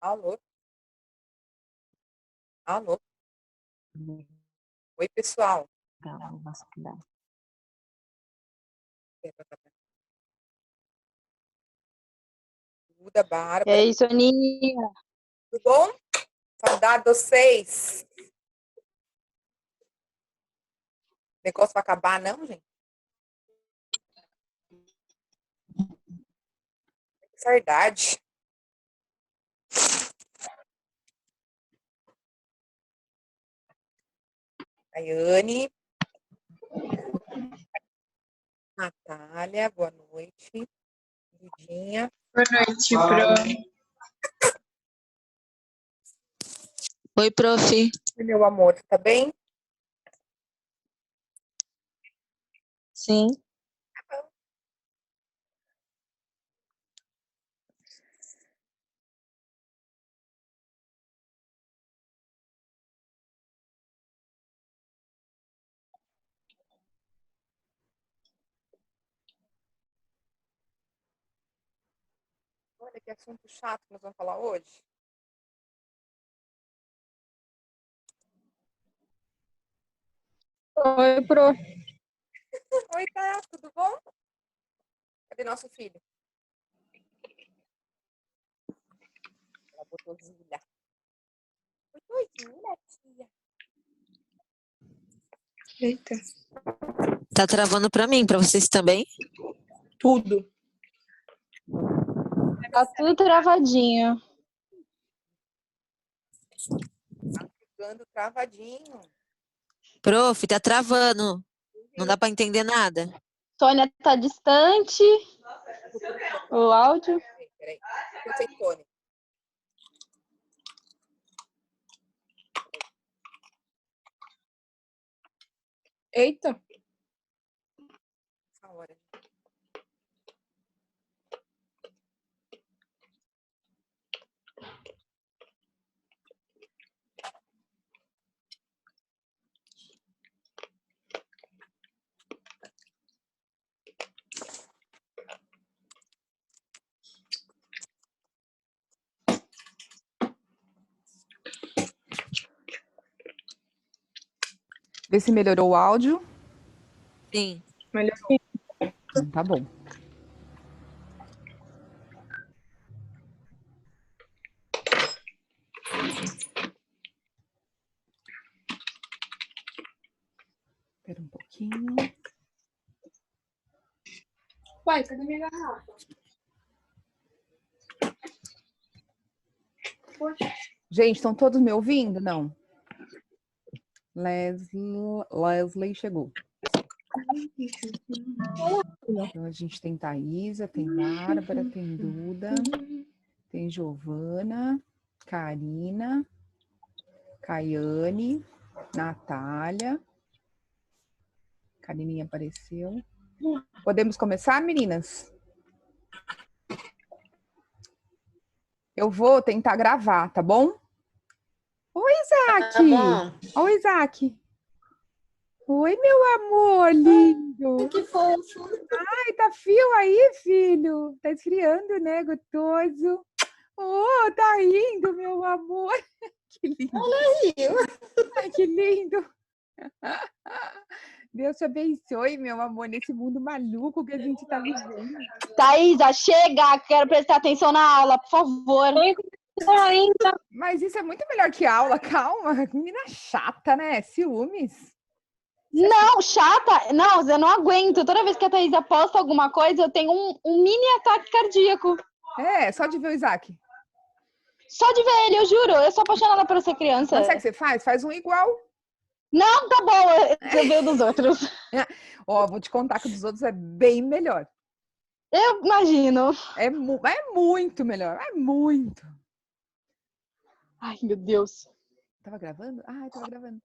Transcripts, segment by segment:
Alô? Alô? Oi, pessoal. Duda, E Bárbara. aí, Soninha? Tudo bom? Saudade de vocês. O negócio vai acabar, não, gente? Saudade. Daiane. Natália, boa noite. Dudinha. Boa noite, Pro. Oi, prof. Oi, meu amor, tá bem? Sim. Olha que assunto chato que nós vamos falar hoje. Oi, Pro. Oi, tá, tudo bom? Cadê nosso filho? Ela botou Zília. Botou Zília, tia. Eita. Tá travando pra mim, pra vocês também? Tudo. Tá tudo travadinho. Tá ficando travadinho. Prof, tá travando. Não dá pra entender nada. Sônia tá distante. O áudio. Peraí. Tô sem fone. Eita. Essa hora. Vê se melhorou o áudio. Sim. Melhorou. Tá bom. Espera um pouquinho. Uai, cadê minha garrafa? Gente, estão todos me ouvindo? Não. Leslie chegou. Então, a gente tem Thaisa, tem Bárbara, tem Duda, tem Giovana, Karina, Caiane, Natália. Carininha apareceu. Podemos começar, meninas? Eu vou tentar gravar, tá bom? Oi, Isaac! Tá bom. Oi, Isaac! Oi, meu amor lindo! Que fofo. Ai, tá frio aí, filho? Tá esfriando, né, gostoso? Oh, tá rindo, meu amor! Que lindo! Ai, que lindo! Deus te abençoe, meu amor, nesse mundo maluco que a gente tá vivendo. Thaisa, chega! Quero prestar atenção na aula, por favor. Mas isso é muito melhor que aula, calma. Menina chata, né? Ciúmes. Não, chata! Não, eu não aguento. Toda vez que a Thaisa posta alguma coisa, eu tenho um mini ataque cardíaco. É, só de ver o Isaac. Só de ver ele, eu juro. Eu sou apaixonada por essa criança. Mas sabe o que você faz? Faz um igual. Não, tá bom, eu vejo dos outros. Ó, vou te contar que o dos outros é bem melhor. Eu imagino. É muito melhor. É muito. Ai, meu Deus. Tava gravando? Ah, tava gravando.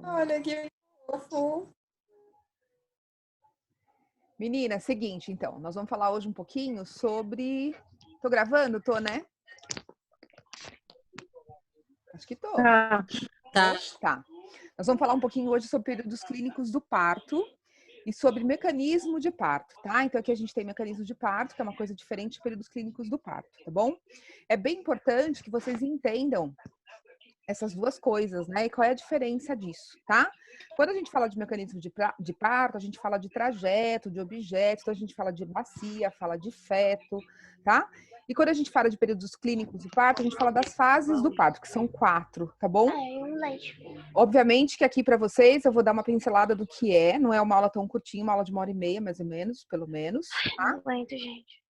Olha que fofo. Menina, seguinte, então. Nós vamos falar hoje um pouquinho sobre... Tô gravando? Tô, né? Acho que tô. Tá. Tá. Nós vamos falar um pouquinho hoje sobre períodos clínicos do parto. e sobre mecanismo de parto, tá? Então aqui a gente tem mecanismo de parto, que é uma coisa diferente de períodos clínicos do parto, tá bom? É bem importante que vocês entendam essas duas coisas, né? E qual é a diferença disso, tá? Quando a gente fala de mecanismo de parto, a gente fala de trajeto, de objeto, então a gente fala de bacia, fala de feto, tá? E quando a gente fala de períodos clínicos do parto, a gente fala das fases do parto, que são 4, tá bom? Obviamente que aqui para vocês eu vou dar uma pincelada do que é, não é uma aula tão curtinha, uma aula de 1h30, mais ou menos, pelo menos, tá? Não aguento, gente.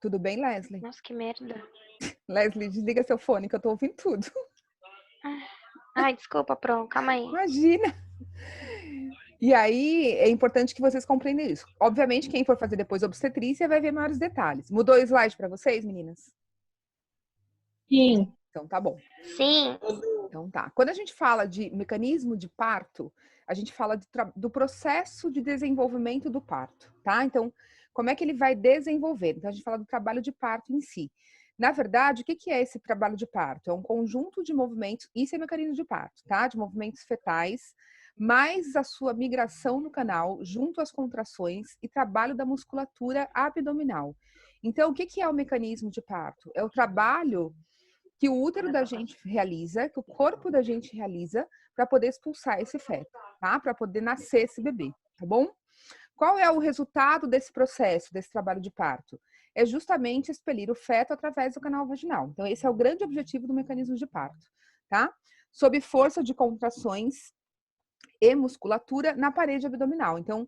Tudo bem, Leslie? Nossa, que merda. Leslie, desliga seu fone que eu tô ouvindo tudo. Ai, desculpa, Pro, calma aí. Imagina! E aí, é importante que vocês compreendam isso. Obviamente, quem for fazer depois obstetrícia vai ver maiores detalhes. Mudou o slide para vocês, meninas? Sim. Então, tá bom. Sim. Então, tá. Quando a gente fala de mecanismo de parto, a gente fala do processo de desenvolvimento do parto, tá? Então, como é que ele vai desenvolver? Então, a gente fala do trabalho de parto em si. Na verdade, o que é esse trabalho de parto? É um conjunto de movimentos, isso é mecanismo de parto, tá? De movimentos fetais, mais a sua migração no canal, junto às contrações e trabalho da musculatura abdominal. Então, o que é o mecanismo de parto? É o trabalho que o útero da gente realiza, que o corpo da gente realiza, para poder expulsar esse feto, tá? Para poder nascer esse bebê, tá bom? Qual é o resultado desse processo, desse trabalho de parto? É justamente expelir o feto através do canal vaginal. Então, esse é o grande objetivo do mecanismo de parto, tá? Sob força de contrações e musculatura na parede abdominal. Então,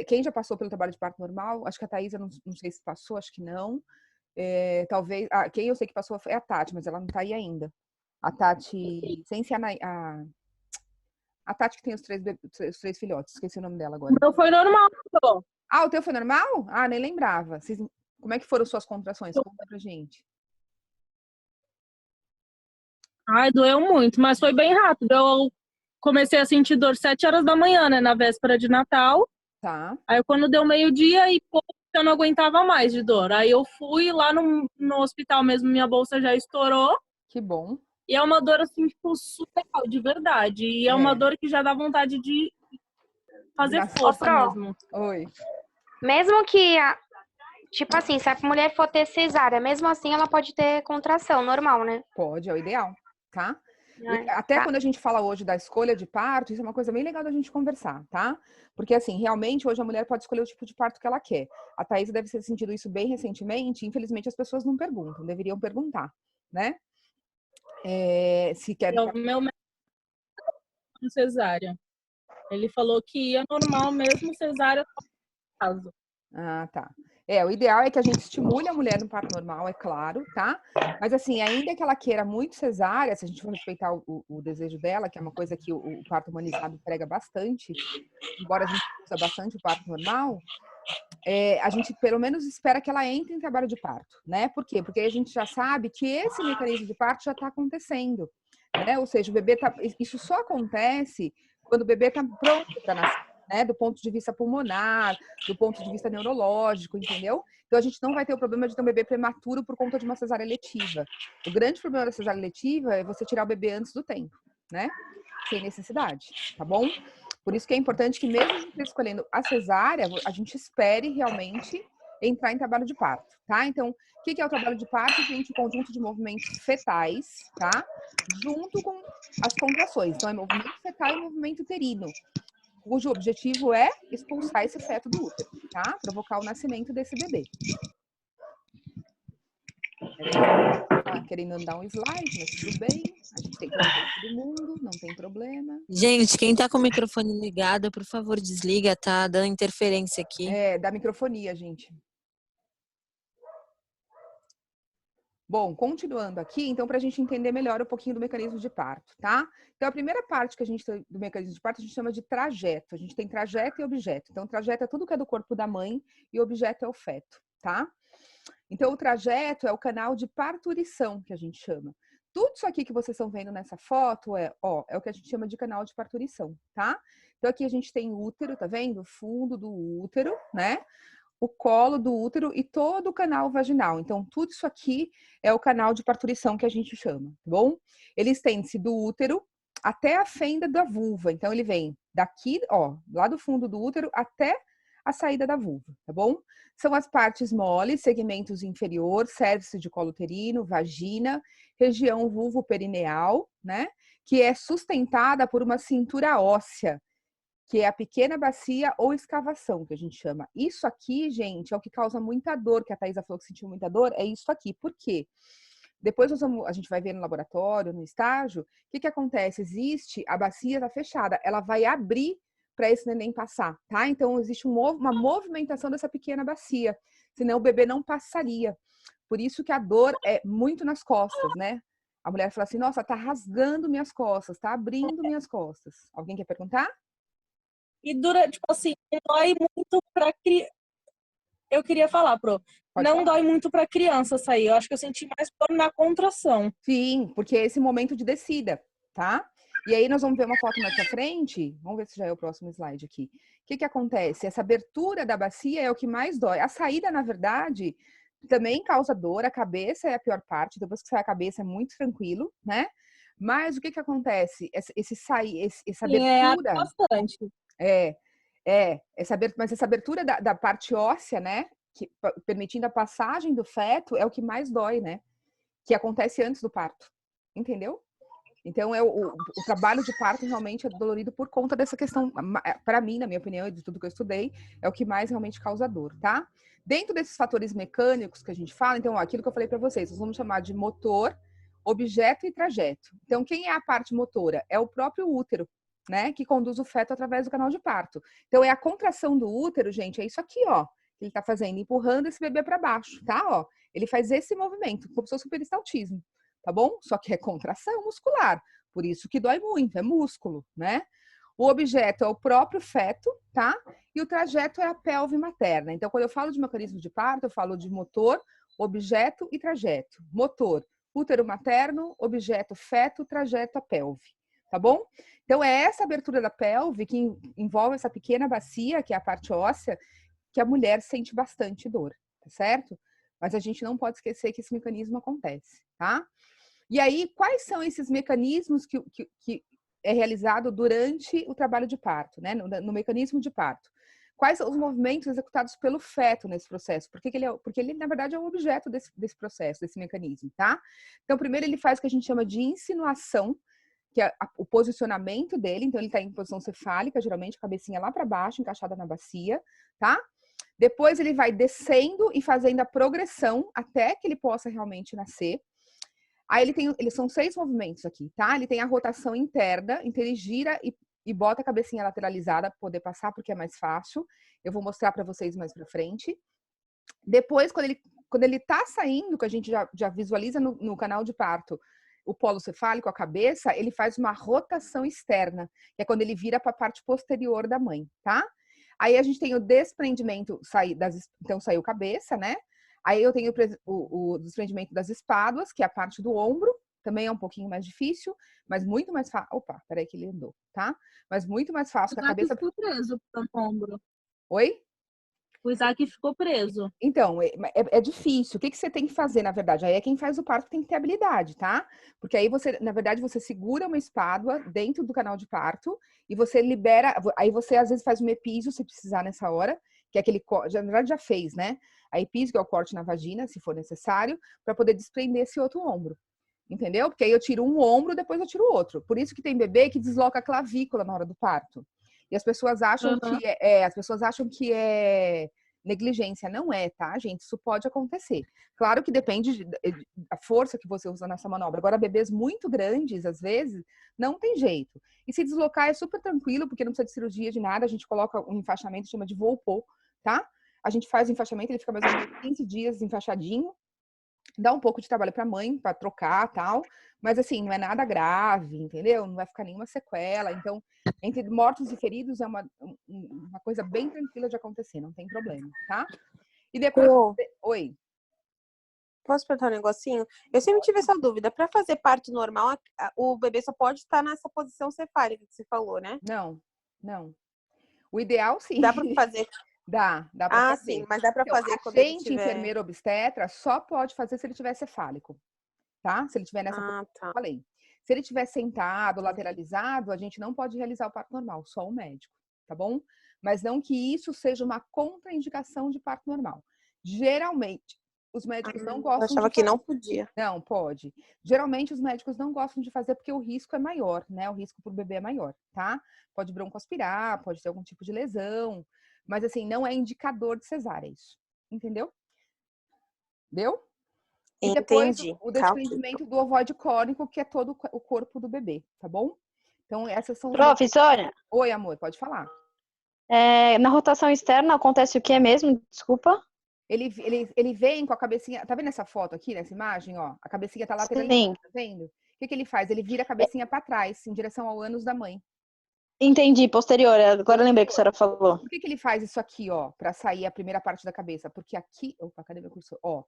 quem já passou pelo trabalho de parto normal, acho que a Thaisa, não sei se passou, acho que não. Talvez, quem eu sei que passou foi a Tati, mas ela não tá aí ainda. A Tati, sem ser a Tati que tem os três filhotes, esqueci o nome dela agora. O meu foi normal, pô. Ah, o teu foi normal? Ah, nem lembrava. Como é que foram suas contrações? Conta pra gente. Ai, doeu muito, mas foi bem rápido. Eu comecei a sentir dor 7 horas da manhã, né, na véspera de Natal. Tá. Aí quando deu meio-dia e pouco, eu não aguentava mais de dor. Aí eu fui lá no hospital mesmo, minha bolsa já estourou. Que bom. E é uma dor, assim, tipo, surreal, de verdade. E é uma dor que já dá vontade de fazer força mesmo. Oi. Mesmo que, tipo assim, se a mulher for ter cesárea, mesmo assim ela pode ter contração, normal, né? Pode, é o ideal, tá? Ai, Até tá. quando a gente fala hoje da escolha de parto, isso é uma coisa bem legal da gente conversar, tá? Porque, assim, realmente, hoje a mulher pode escolher o tipo de parto que ela quer. A Thaisa deve ter sentido isso bem recentemente. Infelizmente, as pessoas não perguntam. Deveriam perguntar, né? Se quer... O meu médico cesárea. Ele falou que ia normal mesmo cesárea no caso. Ah, tá. O ideal é que a gente estimule a mulher no parto normal, é claro, tá? Mas assim, ainda que ela queira muito cesárea, se a gente for respeitar o desejo dela, que é uma coisa que o parto humanizado prega bastante, embora a gente usa bastante o parto normal, a gente pelo menos espera que ela entre em trabalho de parto, né? Por quê? Porque a gente já sabe que esse mecanismo de parto já está acontecendo, né? Ou seja, o bebê isso só acontece quando o bebê está pronto para nascer. Né, do ponto de vista pulmonar, do ponto de vista neurológico, entendeu? Então a gente não vai ter o problema de ter um bebê prematuro por conta de uma cesárea letiva. O grande problema da cesárea letiva é você tirar o bebê antes do tempo, né? Sem necessidade, tá bom? Por isso que é importante que mesmo a gente escolhendo a cesárea, a gente espere realmente entrar em trabalho de parto, tá? Então, o que é o trabalho de parto? Gente, um conjunto de movimentos fetais, tá? Junto com as contrações. Então, é movimento fetal e movimento uterino, cujo objetivo é expulsar esse feto do útero, tá? Provocar o nascimento desse bebê. Querendo andar um slide, mas tudo bem. A gente tem que ver todo mundo, não tem problema. Gente, quem tá com o microfone ligado, por favor, desliga, tá dando interferência aqui. Da microfonia, gente. Bom, continuando aqui, então, para a gente entender melhor um pouquinho do mecanismo de parto, tá? Então, a primeira parte que a gente tem do mecanismo de parto, a gente chama de trajeto. A gente tem trajeto e objeto. Então, trajeto é tudo que é do corpo da mãe e objeto é o feto, tá? Então, o trajeto é o canal de parturição, que a gente chama. Tudo isso aqui que vocês estão vendo nessa foto é o que a gente chama de canal de parturição, tá? Então, aqui a gente tem o útero, tá vendo? O fundo do útero, né? O colo do útero e todo o canal vaginal. Então, tudo isso aqui é o canal de parturição que a gente chama, tá bom? Ele estende-se do útero até a fenda da vulva. Então, ele vem Daqui, ó, lá do fundo do útero até a saída da vulva, tá bom? São as partes moles, segmentos inferior, cérvix de colo uterino, vagina, região vulvo-perineal, né? Que é sustentada por uma cintura óssea, que é a pequena bacia ou escavação, que a gente chama. Isso aqui, gente, é o que causa muita dor, que a Thaisa falou que sentiu muita dor, é isso aqui. Por quê? Depois a gente vai ver no laboratório, no estágio, o que acontece? Existe, a bacia tá fechada, ela vai abrir para esse neném passar, tá? Então, existe uma movimentação dessa pequena bacia, senão o bebê não passaria. Por isso que a dor é muito nas costas, né? A mulher fala assim, nossa, tá rasgando minhas costas, tá abrindo minhas costas. Alguém quer perguntar? E tipo assim, não dói muito pra criança. Eu queria falar, Pro. Pode Não falar. dói muito pra criança sair. Eu acho que eu senti mais dor na contração. Sim, porque é esse momento de descida, tá? E aí nós vamos ver uma foto mais pra frente. Vamos ver se já é o próximo slide aqui. O que acontece? Essa abertura da bacia é o que mais dói. A saída, na verdade, também causa dor. A cabeça é a pior parte. Depois que sai a cabeça é muito tranquilo, né? Mas o que acontece? Essa abertura... bastante. Mas essa abertura da parte óssea, né? Permitindo a passagem do feto é o que mais dói, né? Que acontece antes do parto. Entendeu? Então, o trabalho de parto realmente é dolorido por conta dessa questão. Para mim, na minha opinião, e de tudo que eu estudei, é o que mais realmente causa dor, tá? Dentro desses fatores mecânicos que a gente fala, então, ó, aquilo que eu falei para vocês, nós vamos chamar de motor, objeto e trajeto. Então, quem é a parte motora? É o próprio útero, né? Que conduz o feto através do canal de parto. Então, é a contração do útero, gente, é isso aqui, ó, que ele tá fazendo, empurrando esse bebê para baixo, tá? Ó, ele faz esse movimento, como se fosse um peristaltismo. Tá bom? Só que é contração muscular, por isso que dói muito, é músculo, né? O objeto é o próprio feto, tá? E o trajeto é a pelve materna. Então, quando eu falo de mecanismo de parto, eu falo de motor, objeto e trajeto. Motor, útero materno, objeto, feto, trajeto, a pelve, tá bom? Então, é essa abertura da pelve que envolve essa pequena bacia, que é a parte óssea, que a mulher sente bastante dor, tá certo? Mas a gente não pode esquecer que esse mecanismo acontece, tá? E aí, quais são esses mecanismos que é realizado durante o trabalho de parto, né? No mecanismo de parto? Quais são os movimentos executados pelo feto nesse processo? Porque ele, na verdade, é um objeto desse processo, desse mecanismo, tá? Então, primeiro ele faz o que a gente chama de insinuação, que é o posicionamento dele. Então, ele está em posição cefálica, geralmente, cabecinha lá para baixo, encaixada na bacia, tá? Depois ele vai descendo e fazendo a progressão até que ele possa realmente nascer. Aí eles são 6 movimentos aqui, tá? Ele tem a rotação interna, então ele gira e bota a cabecinha lateralizada para poder passar, porque é mais fácil. Eu vou mostrar para vocês mais para frente. Depois, quando ele tá saindo, que a gente já visualiza no canal de parto, o polo cefálico, a cabeça, ele faz uma rotação externa, que é quando ele vira para a parte posterior da mãe, tá? Aí a gente tem o desprendimento, então saiu cabeça, né? Aí eu tenho o desprendimento das espáduas, que é a parte do ombro, também é um pouquinho mais difícil, mas muito mais fácil. Opa, peraí que ele andou, tá? Mas muito mais fácil que a cabeça. Ficou preso no ombro. Oi? O Isaac ficou preso. Então, é difícil. O que você tem que fazer, na verdade? Aí é quem faz o parto que tem que ter habilidade, tá? Porque aí você, na verdade, você segura uma espádua dentro do canal de parto e você libera. Aí você, às vezes, faz um epísio, se precisar nessa hora, que é aquele corte, na verdade já fez, né? A epísio, que é o corte na vagina, se for necessário, para poder desprender esse outro ombro. Entendeu? Porque aí eu tiro um ombro, depois eu tiro o outro. Por isso que tem bebê que desloca a clavícula na hora do parto. E as pessoas acham que é negligência. Não é, tá, gente? Isso pode acontecer. Claro que depende da força que você usa nessa manobra. Agora, bebês muito grandes, às vezes, não tem jeito. E se deslocar é super tranquilo, porque não precisa de cirurgia de nada. A gente coloca um enfaixamento, chama de Volpô, tá? A gente faz o enfaixamento, ele fica mais ou menos 15 dias enfaixadinho. Dá um pouco de trabalho para a mãe, para trocar tal, mas assim, não é nada grave, entendeu? Não vai ficar nenhuma sequela. Então, entre mortos e feridos é uma coisa bem tranquila de acontecer, não tem problema, tá? E depois. Oi. Posso perguntar um negocinho? Eu sempre tive essa dúvida. Para fazer parto normal, o bebê só pode estar nessa posição cefálica que você falou, né? Não. O ideal, sim. Dá para fazer. Dá pra fazer. Sim, mas dá para fazer quando ele ele tiver... enfermeiro obstetra só pode fazer se ele tiver cefálico, tá? Se ele tiver nessa tá. falei. Se ele estiver sentado, lateralizado, a gente não pode realizar o parto normal, só o médico, tá bom? Mas não que isso seja uma contraindicação de parto normal. Geralmente, os médicos não Eu gostam achava de que fazer. não podia. Não, pode. Geralmente, os médicos não gostam de fazer porque o risco é maior, né? O risco para o bebê é maior, tá? Pode broncoaspirar, pode ter algum tipo de lesão, mas assim, não é indicador de cesárea isso. Entendeu? Deu? E depois Entendi. o Calma. desprendimento do ovoide córnico, que é todo o corpo do bebê, tá bom? Então, essas são Prof, Sônia, Oi, amor, pode falar. na rotação externa acontece o que mesmo? Desculpa. Ele vem com a cabecinha. Tá vendo essa foto aqui, nessa imagem? Ó, a cabecinha tá lateralizada, Sim, tá vendo? O que ele faz? Ele vira a cabecinha para trás, em direção ao ânus da mãe. entendi. Posterior. Agora eu lembrei que a senhora falou. Por que ele faz isso aqui, ó, para sair a primeira parte da cabeça? Porque aqui. Opa, cadê meu cursor? Ó.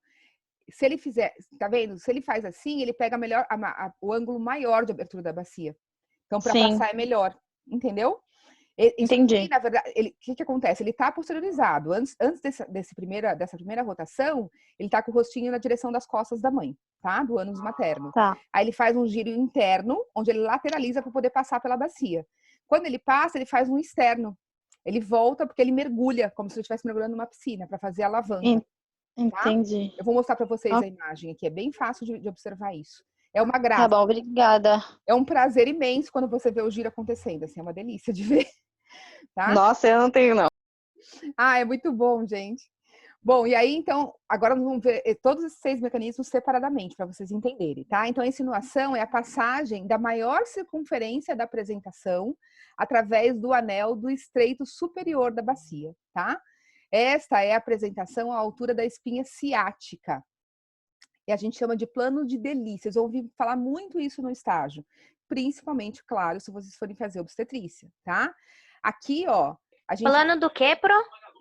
Se ele fizer, tá vendo? Se ele faz assim, ele pega melhor o ângulo maior de abertura da bacia. Então, para Sim. passar é melhor. Entendeu? Isso Entendi. aqui, na verdade, o que acontece? Ele tá posteriorizado. Antes dessa primeira rotação, ele tá com o rostinho na direção das costas da mãe, tá? Do ânus materno. Tá. Aí ele faz um giro interno, onde ele lateraliza para poder passar pela bacia. Quando ele passa, ele faz um externo. Ele volta porque ele mergulha, como se ele estivesse mergulhando numa piscina, para fazer a alavanca. Entendi. Eu vou mostrar para vocês Ah. a imagem aqui. É bem fácil de observar isso. É uma Tá graça. bom, obrigada. É um prazer imenso quando você vê o giro acontecendo. Assim, é uma delícia de ver. Tá? Nossa, eu não tenho, não. Ah, é muito bom, gente. Bom, e aí, então, agora vamos ver todos esses 6 mecanismos separadamente, para vocês entenderem, tá? Então, a insinuação é a passagem da maior circunferência da apresentação através do anel do estreito superior da bacia, tá? Esta é a apresentação à altura da espinha ciática. E a gente chama de plano de Delis. Vocês ouvem falar muito isso no estágio. Principalmente, claro, se vocês forem fazer obstetrícia, tá? Aqui, ó, a gente... Plano do quê, Pro?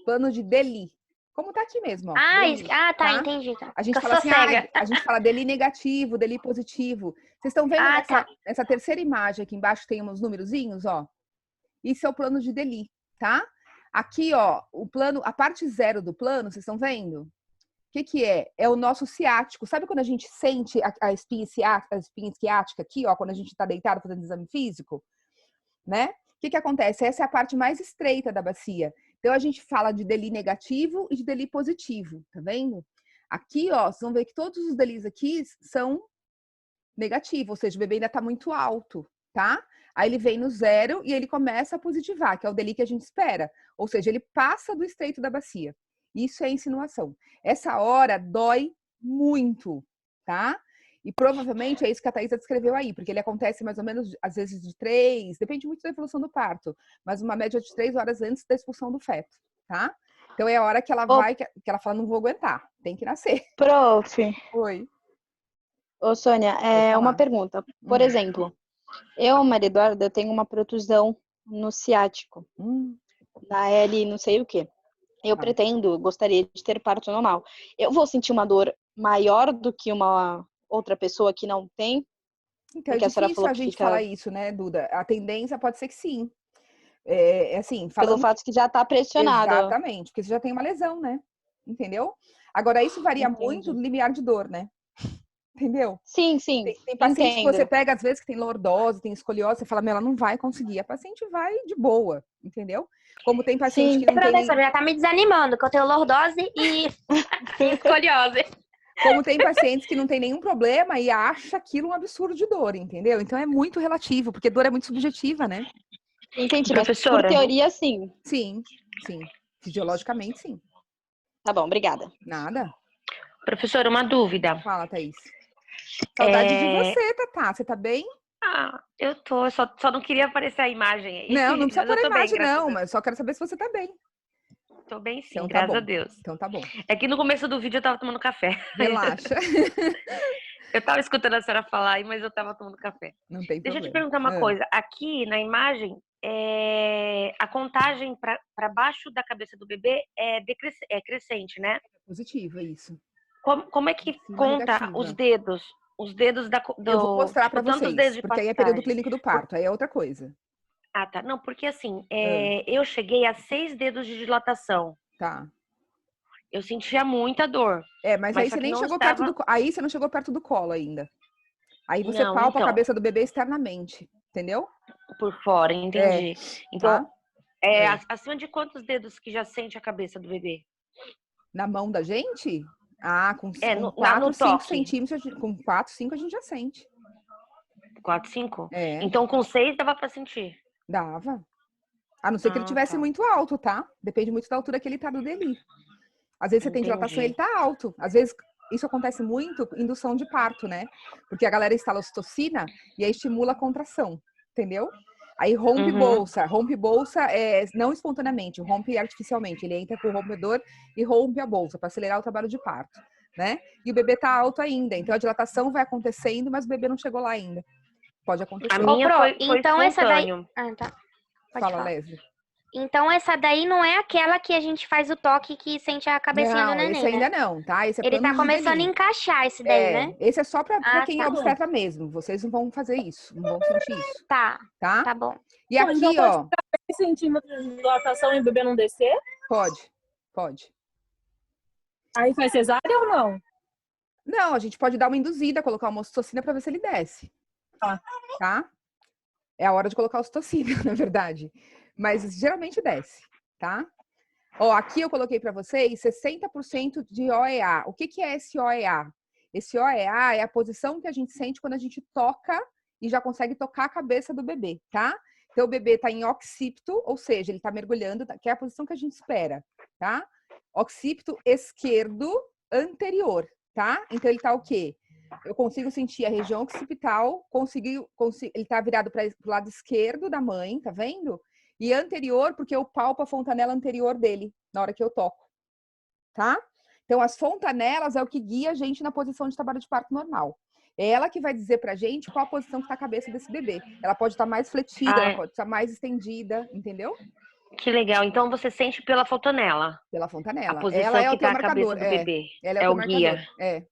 Plano de Delis. Como tá aqui mesmo, ó. Ah, Delis, tá, entendi. Tá. A gente Eu fala sou assim, cega. a gente fala Delis negativo, Delis positivo. Vocês estão vendo nessa terceira imagem aqui embaixo tem uns numerozinhos, ó? Isso é o plano de Delis, tá? Aqui, ó, o plano, a parte 0 do plano, vocês estão vendo? O que é? É o nosso ciático. Sabe quando a gente sente a espinha ciática aqui, ó, quando a gente está deitado fazendo exame físico, né? O que acontece? Essa é a parte mais estreita da bacia. Então, a gente fala de Delis negativo e de Delis positivo, tá vendo? Aqui, ó, vocês vão ver que todos os Delis aqui são negativos, ou seja, o bebê ainda tá muito alto, tá? Aí ele vem no 0 e ele começa a positivar, que é o Delis que a gente espera. Ou seja, ele passa do estreito da bacia. Isso é insinuação. Essa hora dói muito, tá? E provavelmente é isso que a Thaisa descreveu aí, porque ele acontece mais ou menos, às vezes, de 3, depende muito da evolução do parto, mas uma média de 3 horas antes da expulsão do feto, tá? Então é a hora que ela vai, que ela fala, não vou aguentar, tem que nascer. Prof. Oi. Ô, Sônia, uma pergunta. Por exemplo, eu, Maria Eduarda, eu tenho uma protusão no ciático, na L não sei o quê. Eu gostaria de ter parto normal. Eu vou sentir uma dor maior do que uma outra pessoa que não tem? Então, é porque a senhora difícil falou a que gente fica... falar isso, né, Duda? A tendência pode ser que sim. Assim, Pelo fato que já está pressionado. Exatamente, porque você já tem uma lesão, né? Entendeu? Agora, isso varia muito do limiar de dor, né? Entendeu? Sim, sim. Tem paciente que você pega, às vezes, que tem lordose, tem escoliose, você fala, ela não vai conseguir. A paciente vai de boa, entendeu? Como tem paciente que não tem... Professora, já tá me desanimando, que eu tenho lordose e escoliose. Como tem pacientes que não tem nenhum problema e acha aquilo um absurdo de dor, entendeu? Então é muito relativo, porque dor é muito subjetiva, né? Entendi, professora. Mas por teoria, sim. Sim. Fisiologicamente, sim. Tá bom, obrigada. Nada. Professora, uma dúvida. Fala, Thaís. Saudade de você, Tatá. Você tá bem? Ah, eu tô. Só não queria aparecer a imagem aí. Não precisa Mas eu pôr a tô bem, imagem, graças a não. Deus. Mas só quero saber se você tá bem. Tô bem sim, Então tá graças bom. a Deus. Então tá bom. É que no começo do vídeo eu tava tomando café. Relaxa. Eu tava escutando a senhora falar aí, mas eu tava tomando café. Não tem Deixa eu problema. te perguntar uma coisa. Aqui na imagem, a contagem para baixo da cabeça do bebê é crescente, né? Positivo, é isso. Como é que Cima conta negativa. os dedos? Os dedos Eu vou mostrar pra tantos vocês, dedos de porque aí é período passagem. clínico do parto, aí é outra coisa. Ah, tá. Não, porque assim, eu cheguei a 6 dedos de dilatação. Tá. Eu sentia muita dor. Mas Mas aí só você que nem não chegou estava- perto do... Aí você não chegou perto do colo ainda. Aí você Não, palpa a então, cabeça do bebê externamente, entendeu? por fora, entendi. Então, Tá? É. acima de quantos dedos que já sente a cabeça do bebê? Na mão da gente? Ah, com No 4, 5 toque. centímetros, com 4, 5 a gente já sente. 4, 5? É, Então, com 6 dava pra sentir. dava. A não ser que ele tivesse tá. muito alto, tá? Depende muito da altura que ele tá do Deli. Às vezes você tem dilatação e ele Entendi. tá alto. Às vezes isso acontece muito em indução de parto, né? Porque a galera instala ocitocina e aí estimula a contração, entendeu? Aí rompe bolsa. Rompe bolsa não espontaneamente, rompe artificialmente. Ele entra com o rompedor e rompe a bolsa para acelerar o trabalho de parto, né? E o bebê tá alto ainda, então a dilatação vai acontecendo, mas o bebê não chegou lá ainda. Pode acontecer. A minha Pro, foi então essa daí. espontâneo. Ah, tá. Pode Fala, falar. Leslie. Então essa daí não é aquela que a gente faz o toque que sente a cabecinha do Não, neném, esse ainda né? não, tá? Esse é Ele plano tá de começando a Deli. encaixar esse daí, né? Esse é só pra quem é tá. obstetra mesmo. Vocês não vão fazer isso, não vão sentir isso, Tá, tá? tá bom. E Pô, então aqui, pode ó, ficar 10 centímetros de dilatação e o bebê não descer? pode. Aí faz cesárea ou não? Não, a gente pode dar uma induzida, colocar uma ocitocina pra ver se ele desce. Tá? É a hora de colocar a ocitocina, na verdade. Mas geralmente desce, tá? Ó, aqui eu coloquei pra vocês 60% de OEA. O que é esse OEA? Esse OEA é a posição que a gente sente quando a gente toca e já consegue tocar a cabeça do bebê, tá? Então o bebê tá em occipito, ou seja, ele tá mergulhando, que é a posição que a gente espera, tá? Occipito esquerdo anterior, tá? Então ele tá o quê? Eu consigo sentir a região occipital, ele tá virado para o lado esquerdo da mãe, tá vendo? E anterior, porque eu palpo a fontanela anterior dele, na hora que eu toco, tá? Então, as fontanelas é o que guia a gente na posição de trabalho de parto normal. É ela que vai dizer pra gente qual a posição que tá a cabeça desse bebê. Ela pode estar mais fletida, ela pode estar mais estendida, entendeu? Que legal. Então, você sente pela fontanela. Pela A fontanela. posição Ela é que o teu tá a cabeça marcador. do bebê. Ela é o É teu o marcador. guia.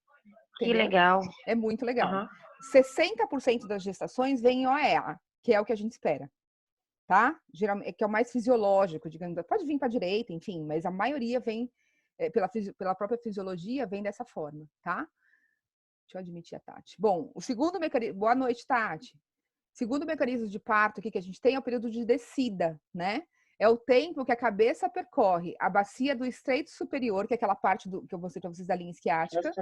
Que Entendeu? legal. É muito legal. Aham. 60% das gestações vem em OEA, que é o que a gente espera. Tá? Geralmente, que é o mais fisiológico, digamos. Pode vir para a direita, enfim, mas a maioria vem, pela própria fisiologia, vem dessa forma, tá? Deixa eu admitir a Tati. Bom, o segundo mecanismo... Boa noite, Tati. Segundo mecanismo de parto aqui que a gente tem é o período de descida, né? É o tempo que a cabeça percorre a bacia do estreito superior, que é aquela parte que eu mostrei para vocês da linha esquiática,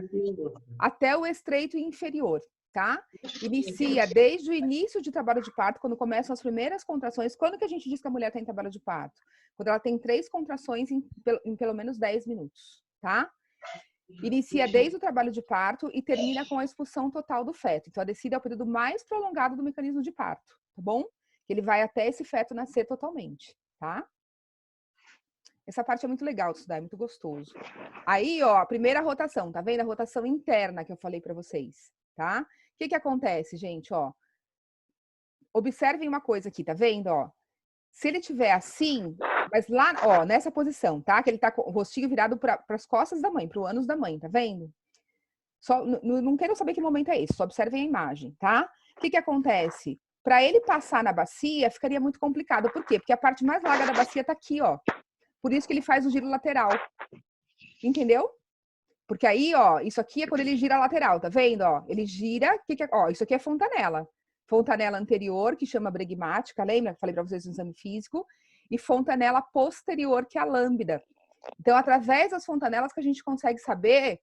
até o estreito inferior, tá? Inicia desde o início de trabalho de parto, quando começam as primeiras contrações. Quando que a gente diz que a mulher está em trabalho de parto? Quando ela tem 3 contrações em pelo menos 10 minutos, tá? Inicia desde o trabalho de parto e termina com a expulsão total do feto. Então, a descida é o período mais prolongado do mecanismo de parto, tá bom? Ele vai até esse feto nascer totalmente, tá? Essa parte é muito legal de estudar, é muito gostoso. Aí, ó, a primeira rotação, tá vendo? A rotação interna que eu falei pra vocês, tá? O que acontece, gente, ó? Observem uma coisa aqui, tá vendo, ó? Se ele tiver assim, mas lá, ó, nessa posição, tá? Que ele tá com o rostinho virado para as costas da mãe, para o ânus da mãe, tá vendo? Só, não quero saber que momento é esse, só observem a imagem, tá? O que acontece? Para ele passar na bacia, ficaria muito complicado. Por quê? Porque a parte mais larga da bacia tá aqui, ó. Por isso que ele faz o giro lateral. Entendeu? Porque aí, ó, isso aqui é quando ele gira lateral, tá vendo? Ó, ele gira, ó, isso aqui é fontanela. Fontanela anterior, que chama bregmática, lembra que eu falei para vocês no exame físico? E fontanela posterior, que é a lambda. Então, através das fontanelas que a gente consegue saber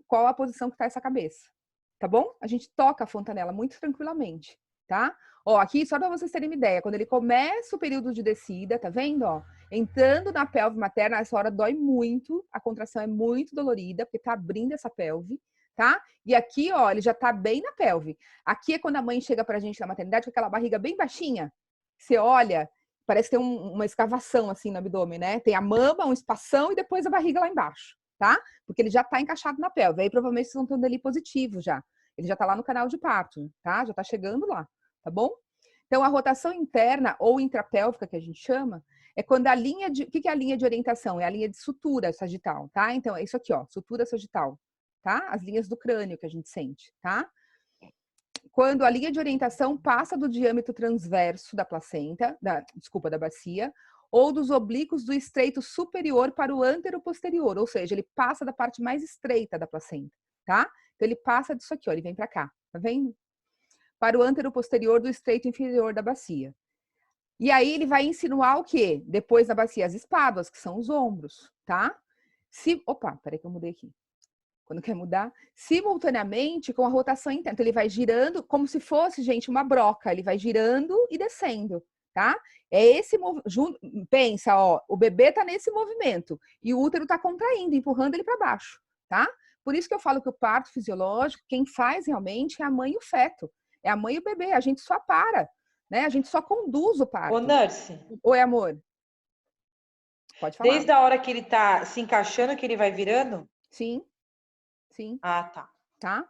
qual a posição que tá essa cabeça, tá bom? A gente toca a fontanela muito tranquilamente, tá? Ó, aqui, só para vocês terem uma ideia, quando ele começa o período de descida, tá vendo, ó? Entrando na pelve materna, essa hora dói muito, a contração é muito dolorida, porque tá abrindo essa pelve, tá? E aqui, ó, ele já tá bem na pelve. Aqui é quando a mãe chega pra gente na maternidade com aquela barriga bem baixinha. Você olha, parece que tem uma escavação assim no abdômen, né? Tem a mama, um espação e depois a barriga lá embaixo, tá? Porque ele já tá encaixado na pelve. Aí provavelmente vocês vão ter um deli positivo já. Ele já tá lá no canal de parto, tá? Já tá chegando lá, tá bom? Então, a rotação interna ou intrapélvica, que a gente chama, é quando a linha de... O que é a linha de orientação? É a linha de sutura sagital, tá? Então, é isso aqui, ó, sutura sagital, tá? As linhas do crânio que a gente sente, tá? Quando a linha de orientação passa do diâmetro transverso da placenta, da bacia, ou dos oblíquos do estreito superior para o antero-posterior, ou seja, ele passa da parte mais estreita da placenta, tá? Então, ele passa disso aqui, ó, ele vem pra cá, tá vendo? para o antero posterior do estreito inferior da bacia. E aí ele vai insinuar o quê? Depois da bacia, as espáduas, que são os ombros, tá? Opa, peraí que eu mudei aqui. Quando quer mudar, simultaneamente com a rotação interna. Então, ele vai girando como se fosse, gente, uma broca. Ele vai girando e descendo, tá? É esse movimento. Pensa, ó, o bebê tá nesse movimento e o útero tá contraindo, empurrando ele para baixo, tá? Por isso que eu falo que o parto fisiológico, quem faz realmente é a mãe e o feto. É a mãe e o bebê. A gente só para, né? A gente só conduz o parto. Ô, Nurse. Oi, amor. Pode falar. Desde a hora que ele tá se encaixando, que ele vai virando? Sim. Sim. Ah, tá. Tá?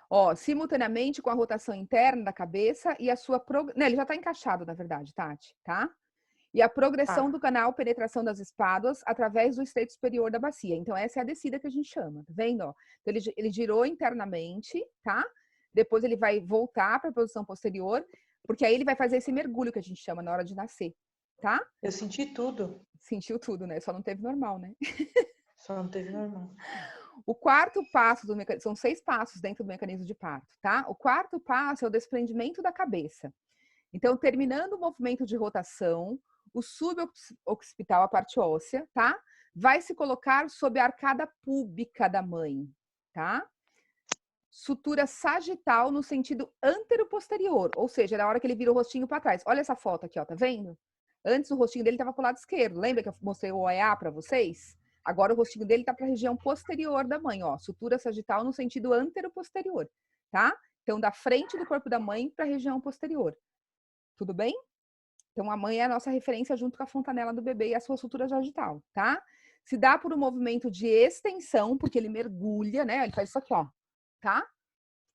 Ó, simultaneamente com a rotação interna da cabeça e a sua... Não, ele já tá encaixado, na verdade, Tati, tá? E a progressão do canal penetração das espáduas através do estreito superior da bacia. Então, essa é a descida que a gente chama, tá vendo? Ó? Então, ele girou internamente, tá? Depois ele vai voltar para a posição posterior, porque aí ele vai fazer esse mergulho que a gente chama na hora de nascer, tá? Eu senti tudo. Sentiu tudo, né? Só não teve normal, né? Só não teve normal. O quarto passo do mecanismo, são 6 passos dentro do mecanismo de parto, tá? O quarto passo é o desprendimento da cabeça. Então, terminando o movimento de rotação, o suboccipital, a parte óssea, tá? Vai se colocar sob a arcada púbica da mãe, tá? Sutura sagital no sentido antero-posterior, ou seja, na hora que ele vira o rostinho para trás. Olha essa foto aqui, ó, tá vendo? Antes o rostinho dele estava pro lado esquerdo. Lembra que eu mostrei o OEA para vocês? Agora o rostinho dele tá para a região posterior da mãe, ó, sutura sagital no sentido antero-posterior, tá? Então, da frente do corpo da mãe para a região posterior. Tudo bem? Então, a mãe é a nossa referência junto com a fontanela do bebê e a sua sutura sagital, tá? Se dá por um movimento de extensão, porque ele mergulha, né? Ele faz isso aqui, ó, tá?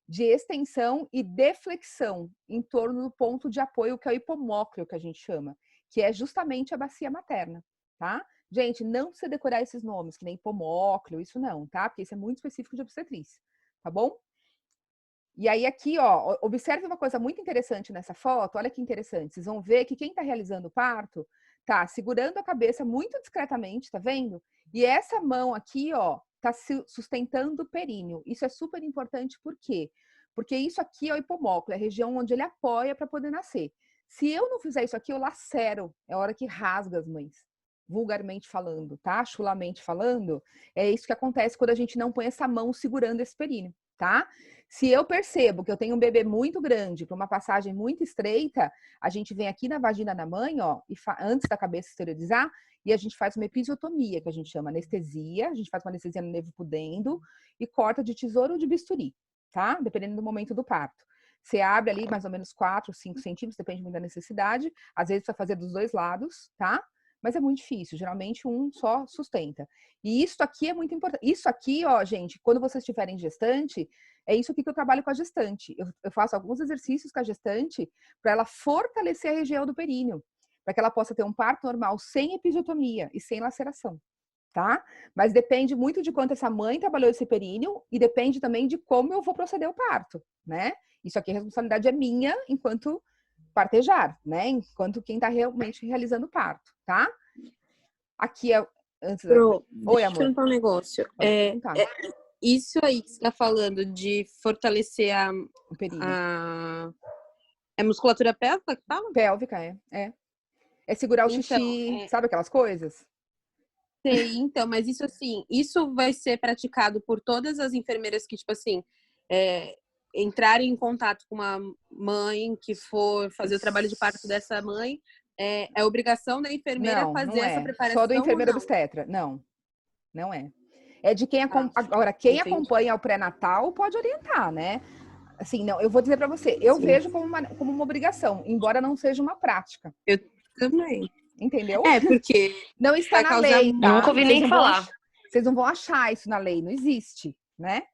De extensão e deflexão em torno do ponto de apoio, que é o hipomócleo, que a gente chama, que é justamente a bacia materna, tá? Gente, não precisa decorar esses nomes, que nem hipomócleo, isso não, tá? Porque isso é muito específico de obstetrícia, tá bom? E aí aqui, ó, observe uma coisa muito interessante nessa foto, olha que interessante. Vocês vão ver que quem tá realizando o parto tá segurando a cabeça muito discretamente, tá vendo? E essa mão aqui, ó, tá sustentando o períneo. Isso é super importante, por quê? Porque isso aqui é o hipomócleo, é a região onde ele apoia para poder nascer. Se eu não fizer isso aqui, eu lacero. É a hora que rasga as mães. Vulgarmente falando, tá? Chulamente falando, é isso que acontece quando a gente não põe essa mão segurando esse períneo, tá? Se eu percebo que eu tenho um bebê muito grande para uma passagem muito estreita, a gente vem aqui na vagina da mãe, ó, e antes da cabeça esterilizar, e a gente faz uma episiotomia, que a gente chama anestesia, a gente faz uma anestesia no nervo pudendo e corta de tesoura ou de bisturi, tá? Dependendo do momento do parto. Você abre ali mais ou menos 4, 5 centímetros, depende muito da necessidade. Às vezes precisa fazer dos 2 lados, tá? Mas é muito difícil, geralmente um só sustenta. E isso aqui é muito importante. Isso aqui, ó, gente, quando vocês estiverem gestante, é isso aqui que eu trabalho com a gestante. Eu faço alguns exercícios com a gestante para ela fortalecer a região do períneo, para que ela possa ter um parto normal sem episiotomia e sem laceração, tá? Mas depende muito de quanto essa mãe trabalhou esse períneo e depende também de como eu vou proceder o parto, né? Isso aqui a responsabilidade é minha enquanto partejar, né? Enquanto quem tá realmente realizando o parto, tá? Aqui é... Antes Pro, Oi, deixa eu amor. perguntar um negócio. Isso aí que você tá falando de fortalecer O períneo. É musculatura pélvica que fala? Pélvica, é. É segurar o Então, xixi, sabe aquelas coisas? Sei, então, mas isso assim, isso vai ser praticado por todas as enfermeiras que, tipo assim, entrarem em contato com uma mãe que for fazer o trabalho de parto dessa mãe, é obrigação da enfermeira fazer essa preparação. Só do enfermeiro obstetra. Não é. É de quem agora quem acompanha o pré-natal pode orientar, né? Assim, não, eu vou dizer para você, eu vejo como uma obrigação, embora não seja uma prática. Eu também. Entendeu? Porque não está na lei, tá? Eu nunca ouvi nem falar. Vocês não vão achar isso na lei, não existe, né?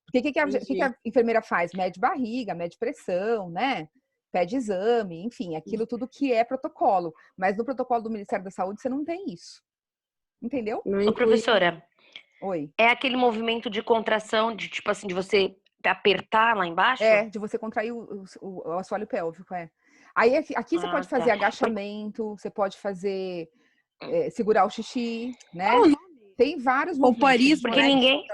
Porque o que a enfermeira faz? Mede barriga, mede pressão, né? Pede exame, enfim, aquilo tudo que é protocolo. Mas no protocolo do Ministério da Saúde você não tem isso. Entendeu? Ô, professora. Oi. É aquele movimento de contração, de tipo assim, de você apertar lá embaixo? De você contrair o assoalho pélvico, Aí aqui você pode fazer agachamento, você pode fazer segurar o xixi, né? Tem vários movimentos. Porque ninguém...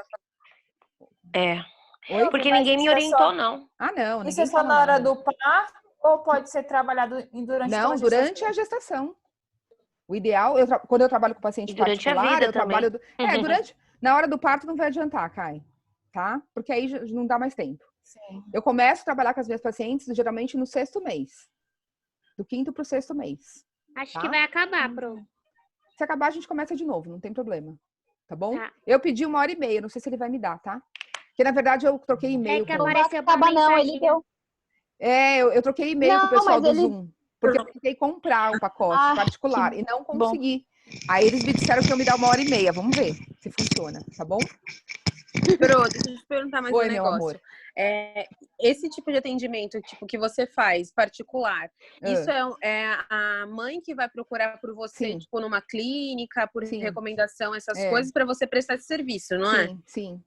Oi? Porque Mas ninguém me isso é orientou, só- não. Ah, não, Isso é ninguém só fala na hora nada. do parto ou pode ser trabalhado durante toda Não, a durante a gestação? gestação. O ideal, quando eu trabalho com paciente E durante a particular, vida eu trabalho... também. Na hora do parto não vai adiantar, Kai, tá? Porque aí já não dá mais tempo. Sim. Eu começo a trabalhar com as minhas pacientes geralmente no 6º mês. Do 5º pro 6º mês. Acho Tá? que vai acabar, Pro. Se acabar, a gente começa de novo, não tem problema. Tá bom? Tá. Eu pedi 1h30, não sei se ele vai me dar, tá? Porque, na verdade, eu troquei É e-mail. que com ele. apareceu pra Acaba não, ele mensagem. deu. Eu troquei e-mail com o Não, pessoal mas do ele- Zoom. Porque eu tentei comprar o pacote Ah, particular que e não bom. consegui. Aí eles me disseram que iam me dar 1h30. Vamos ver se funciona, tá bom? Pro, deixa eu te perguntar mais Oi, um meu negócio. amor. Esse tipo de atendimento tipo, que você faz, particular, Ah. isso é a mãe que vai procurar por você, Sim. tipo, numa clínica, por Sim. recomendação, essas É. coisas, para você prestar esse serviço, não é? Sim, sim.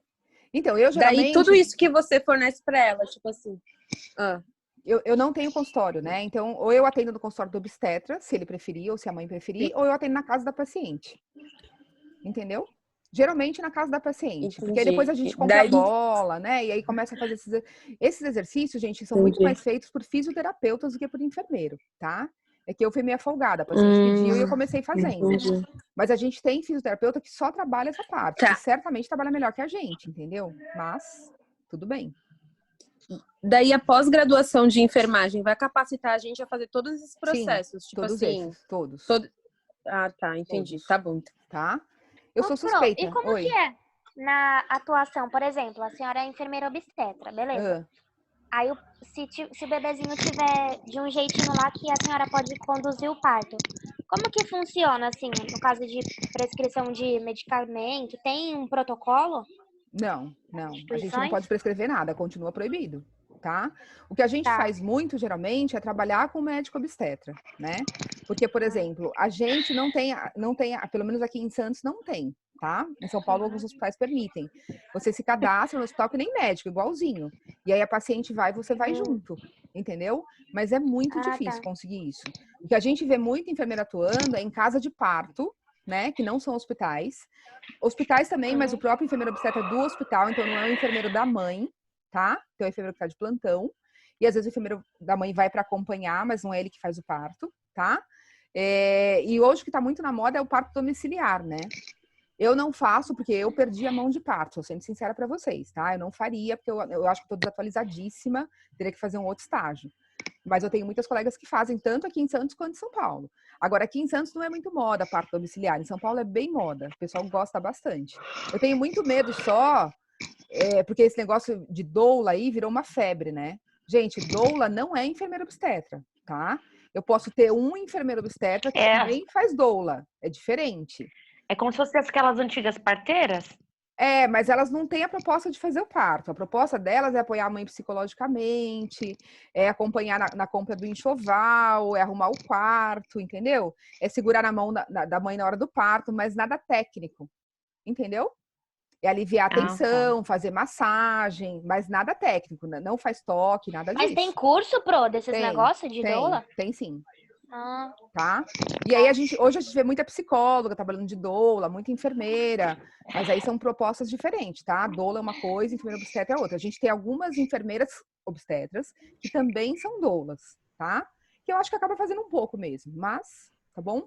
Então, eu geralmente... Daí, tudo isso que você fornece para ela, tipo assim... Eu não tenho consultório, né? Então, ou eu atendo no consultório do obstetra, se ele preferir, ou se a mãe preferir, ou eu atendo na casa da paciente. Entendeu? Geralmente na casa da paciente. Porque aí depois a gente compra a Daí- bola, né? E aí começa a fazer esses exercícios, gente, são muito mais feitos por fisioterapeutas do que por enfermeiro, tá? É que eu fui meio folgada, a paciente pediu e eu comecei fazendo. Entendi. Mas a gente tem fisioterapeuta que só trabalha essa parte, Tá. que certamente trabalha melhor que a gente, entendeu? Mas, tudo bem. Daí, a pós-graduação de enfermagem vai capacitar a gente a fazer todos esses processos. Tipo Todos assim... esses, todos. Ah, tá, entendi. Todos. Tá bom. Tá? Eu sou Ô, Pro, suspeita. E como Oi. que é na atuação? Por exemplo, a senhora é enfermeira obstetra, beleza? Aí, se o bebezinho tiver de um jeitinho lá que a senhora pode conduzir o parto, como que funciona, assim, no caso de prescrição de medicamento? Tem um protocolo? Não. A gente não Instituições? pode prescrever nada, continua proibido, tá? O que a gente Tá. faz muito, geralmente, é trabalhar com o médico obstetra, né? Porque, por exemplo, a gente não tem, pelo menos aqui em Santos, não tem, tá? Em São Paulo, alguns hospitais permitem. Você se cadastra no hospital que nem médico, igualzinho. E aí a paciente vai, você vai junto, entendeu? Mas é muito difícil tá. conseguir isso. O que a gente vê muito enfermeira atuando é em casa de parto, né? Que não são hospitais. Hospitais também, mas o próprio enfermeiro obstetra é do hospital, então não é o enfermeiro da mãe, tá? Então é o enfermeiro que tá de plantão. E às vezes o enfermeiro da mãe vai para acompanhar, mas não é ele que faz o parto, tá? E hoje o que tá muito na moda é o parto domiciliar, né? Eu não faço porque eu perdi a mão de parto, sou sendo sincera para vocês, tá? Eu não faria porque eu acho que tô desatualizadíssima, teria que fazer um outro estágio. Mas eu tenho muitas colegas que fazem tanto aqui em Santos quanto em São Paulo. Agora, aqui em Santos não é muito moda parto domiciliar. Em São Paulo é bem moda. O pessoal gosta bastante. Eu tenho muito medo só, porque esse negócio de doula aí virou uma febre, né? Gente, doula não é enfermeira obstetra, tá? Eu posso ter um enfermeiro obstetra que também faz doula. É diferente. É como se fosse aquelas antigas parteiras? Mas elas não têm a proposta de fazer o parto. A proposta delas é apoiar a mãe psicologicamente, é acompanhar na compra do enxoval, é arrumar o quarto, entendeu? É segurar na mão da mãe na hora do parto, mas nada técnico, entendeu? É aliviar a tensão, fazer massagem, mas nada técnico, não faz toque, nada disso. Mas tem curso, Pro, desses negócios de doula? Tem sim. Ah. Tá? E aí hoje a gente vê muita psicóloga trabalhando de doula, muita enfermeira, mas aí são propostas diferentes, tá? Doula é uma coisa, enfermeira obstetra é outra. A gente tem algumas enfermeiras obstetras que também são doulas, tá? Que eu acho que acaba fazendo um pouco mesmo, mas, tá bom?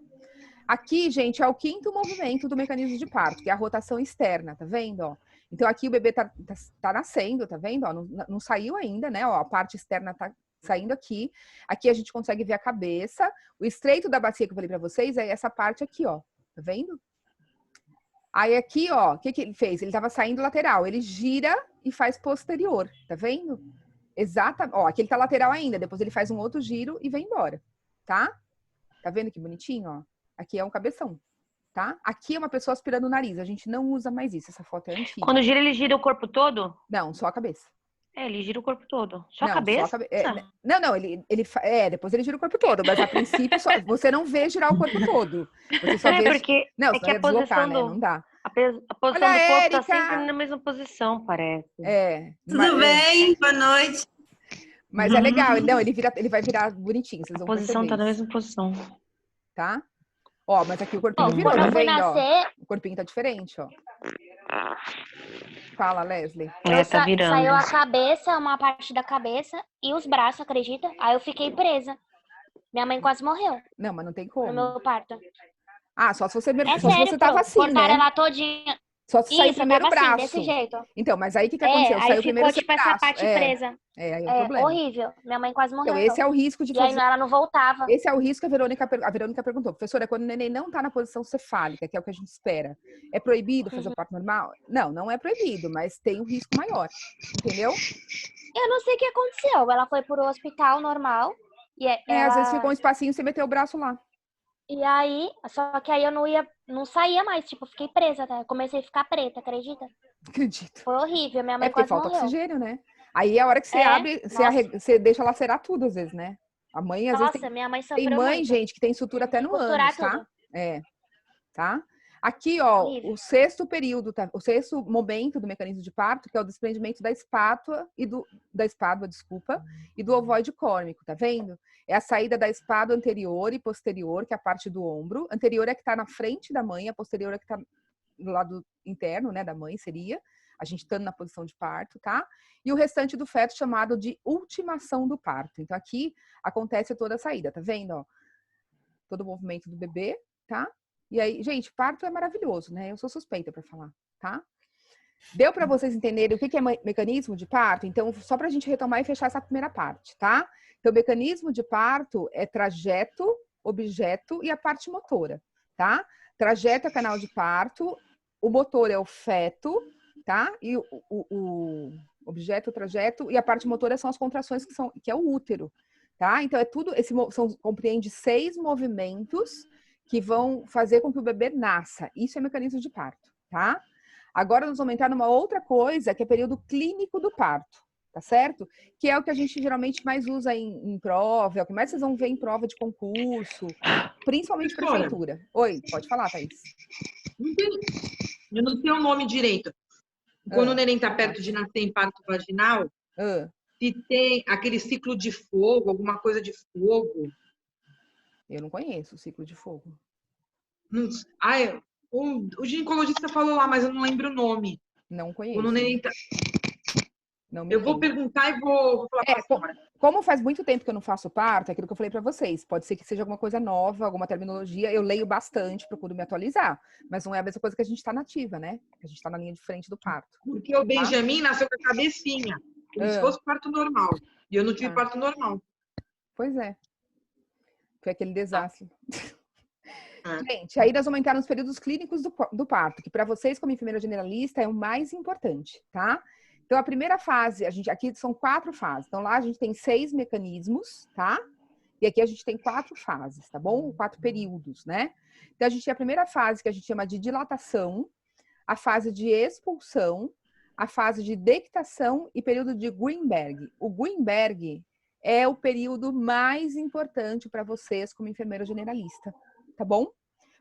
Aqui, gente, é o 5º movimento do mecanismo de parto, que é a rotação externa, tá vendo, ó? Então aqui o bebê tá nascendo, tá vendo? Ó, não saiu ainda, né? Ó, a parte externa tá saindo aqui. Aqui a gente consegue ver a cabeça. O estreito da bacia que eu falei pra vocês é essa parte aqui, ó. Tá vendo? Aí aqui, ó, o que ele fez? Ele tava saindo lateral. Ele gira e faz posterior. Tá vendo? Exatamente. Ó, aqui ele tá lateral ainda. Depois ele faz um outro giro e vem embora. Tá? Tá vendo que bonitinho, ó? Aqui é um cabeção. Tá? Aqui é uma pessoa aspirando o nariz. A gente não usa mais isso. Essa foto é antiga. Quando gira, ele gira o corpo todo? Não, só a cabeça. Ele gira o corpo todo. Só Não, a cabeça? Só não, depois ele gira o corpo todo, mas a princípio você não vê girar o corpo todo. Você só vê... porque não, é que a posição né? Não dá. A posição Olha, do corpo Érica! tá sempre na mesma posição, parece. Tudo bem? Boa noite. Mas é legal, não, ele vai virar bonitinho, vocês vão perceber. A posição tá na mesma posição. Tá? Ó, mas aqui o corpinho virou, tá vendo? Ó, o corpinho tá diferente, ó. Fala, Leslie. Tá virando. Saiu a cabeça, uma parte da cabeça e os braços, acredita? Aí eu fiquei presa. Minha mãe quase morreu. Não, mas não tem como. No meu parto. Ah, só se você, É só se sério, você tava assim, cortaram né? ela todinha. Só se saiu Isso, primeiro o tava braço. assim, desse jeito. Então, mas aí o que aconteceu? Aí Saiu primeiro ficou o seu tipo essa braço. parte presa. Aí é o problema. Horrível. Minha mãe quase morreu. Então, esse é o risco de E aí fazer... ela não voltava. Esse é o risco que a Verônica perguntou. Professora, quando o neném não tá na posição cefálica, que é o que a gente espera, é proibido fazer o parto normal? Não, não é proibido, mas tem um risco maior. Entendeu? Eu não sei o que aconteceu. Ela foi pro hospital normal. E às vezes ficou um espacinho e você meteu o braço lá. E aí, só que aí eu não saía mais, tipo, fiquei presa, tá? Eu comecei a ficar preta, acredita? Acredito. Foi horrível, minha mãe porque quase falta morreu. oxigênio, né? Aí a hora que você abre, você deixa lacerar tudo, às vezes, né? A mãe, às vezes, minha mãe sofreu tem mãe, muito. gente, que tem sutura até no Costurar ânus, tá? tudo. Tá? Aqui, ó, Horrível. o sexto período, tá? O sexto momento do mecanismo de parto, que é o desprendimento da espádua e do ovoide córnico, tá vendo? É a saída da espádua anterior e posterior, que é a parte do ombro. Anterior é que tá na frente da mãe, a posterior é que tá do lado interno, né, da mãe, seria. A gente estando na posição de parto, tá? E o restante do feto chamado de ultimação do parto. Então, aqui acontece toda a saída, tá vendo, ó? Todo o movimento do bebê, tá? E aí, gente, parto é maravilhoso, né? Eu sou suspeita para falar, tá? Deu para vocês entenderem o que é mecanismo de parto? Então, só para a gente retomar e fechar essa primeira parte, tá? Então, o mecanismo de parto é trajeto, objeto e a parte motora, tá? Trajeto é canal de parto, o motor é o feto, tá? E o objeto, o trajeto e a parte motora são as contrações que é o útero, tá? Então, é tudo, compreende 6 movimentos que vão fazer com que o bebê nasça. Isso é mecanismo de parto, tá? Agora nós vamos entrar numa outra coisa, que é período clínico do parto, tá certo? Que é o que a gente geralmente mais usa em prova, é o que mais vocês vão ver em prova de concurso, principalmente prefeitura. Oi, pode falar, Thaís. Eu não tenho o nome direito. Quando o neném tá perto de nascer em parto vaginal, se tem aquele ciclo de fogo, alguma coisa de fogo. Eu não conheço o ciclo de fogo. O ginecologista falou lá, mas eu não lembro o nome. Não conheço. Quando o neném tá... Eu vou perguntar e vou falar pra senhora. Como faz muito tempo que eu não faço parto, é aquilo que eu falei para vocês. Pode ser que seja alguma coisa nova, alguma terminologia. Eu leio bastante, procuro me atualizar. Mas não é a mesma coisa que a gente está nativa, né? A gente está na linha de frente do parto. Porque o Benjamin nasceu com a cabecinha. Como se fosse parto normal. E eu não tive parto normal. Pois é. Foi aquele desastre. Gente, aí nós vamos entrar nos períodos clínicos do parto, que para vocês, como enfermeira generalista, é o mais importante, tá? Então, a primeira fase, aqui são 4 fases. Então, lá a gente tem 6 mecanismos, tá? E aqui a gente tem 4 fases, tá bom? 4 períodos, né? Então, a gente tem a primeira fase, que a gente chama de dilatação, a fase de expulsão, a fase de dectação e período de Greenberg. O Greenberg é o período mais importante para vocês como enfermeira generalista, tá bom?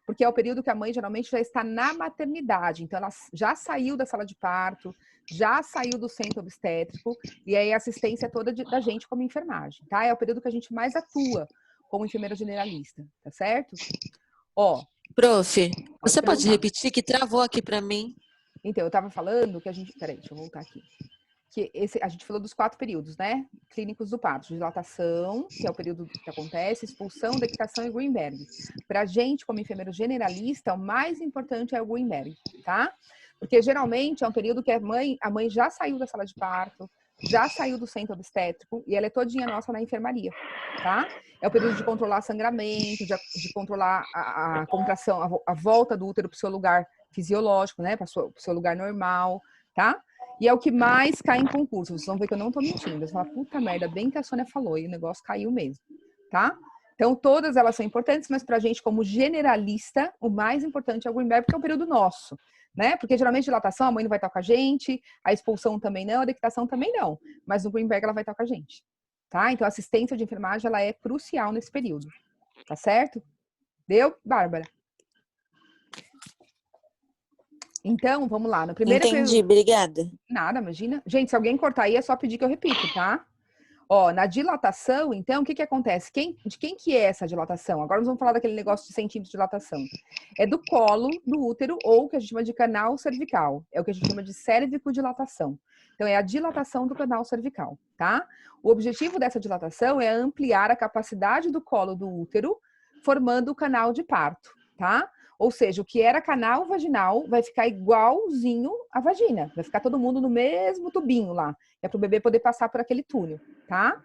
Porque é o período que a mãe geralmente já está na maternidade. Então, ela já saiu da sala de parto, já saiu do centro obstétrico, e aí a assistência toda da gente como enfermagem, tá? É o período que a gente mais atua como enfermeira generalista, tá certo? Ó. Prof, você pode repetir que travou aqui para mim? Então, eu estava falando que a gente... Peraí, deixa eu voltar aqui. Que a gente falou dos 4 períodos, né? Clínicos do parto. Dilatação, que é o período que acontece, expulsão, dectação e Greenberg. Pra gente, como enfermeiro generalista, o mais importante é o Greenberg, tá? Porque geralmente é um período que a mãe já saiu da sala de parto, já saiu do centro obstétrico e ela é todinha nossa na enfermaria, tá? É o período de controlar sangramento, de controlar a contração, a volta do útero pro seu lugar fisiológico, né? Pro seu lugar normal, tá? E é o que mais cai em concurso. Vocês vão ver que eu não tô mentindo. Você fala, puta merda, bem que a Sônia falou. E o negócio caiu mesmo, tá? Então, todas elas são importantes, mas pra gente, como generalista, o mais importante é o Greenberg, porque é um período nosso, né? Porque, geralmente, dilatação, a mãe não vai estar com a gente, a expulsão também não, a dectação também não. Mas no Greenberg, ela vai estar com a gente, tá? Então, a assistência de enfermagem, ela é crucial nesse período, tá certo? Deu, Bárbara? Então, vamos lá. No primeiro Entendi, obrigada. Nada, imagina. Gente, se alguém cortar aí, é só pedir que eu repito, tá? Ó, na dilatação, então, o que acontece? De quem que é essa dilatação? Agora nós vamos falar daquele negócio de centímetros de dilatação. É do colo do útero, ou o que a gente chama de canal cervical. É o que a gente chama de cervicodilatação. Então, é a dilatação do canal cervical, tá? O objetivo dessa dilatação é ampliar a capacidade do colo do útero, formando o canal de parto, tá? Ou seja, o que era canal vaginal vai ficar igualzinho à vagina. Vai ficar todo mundo no mesmo tubinho lá. É para o bebê poder passar por aquele túnel, tá?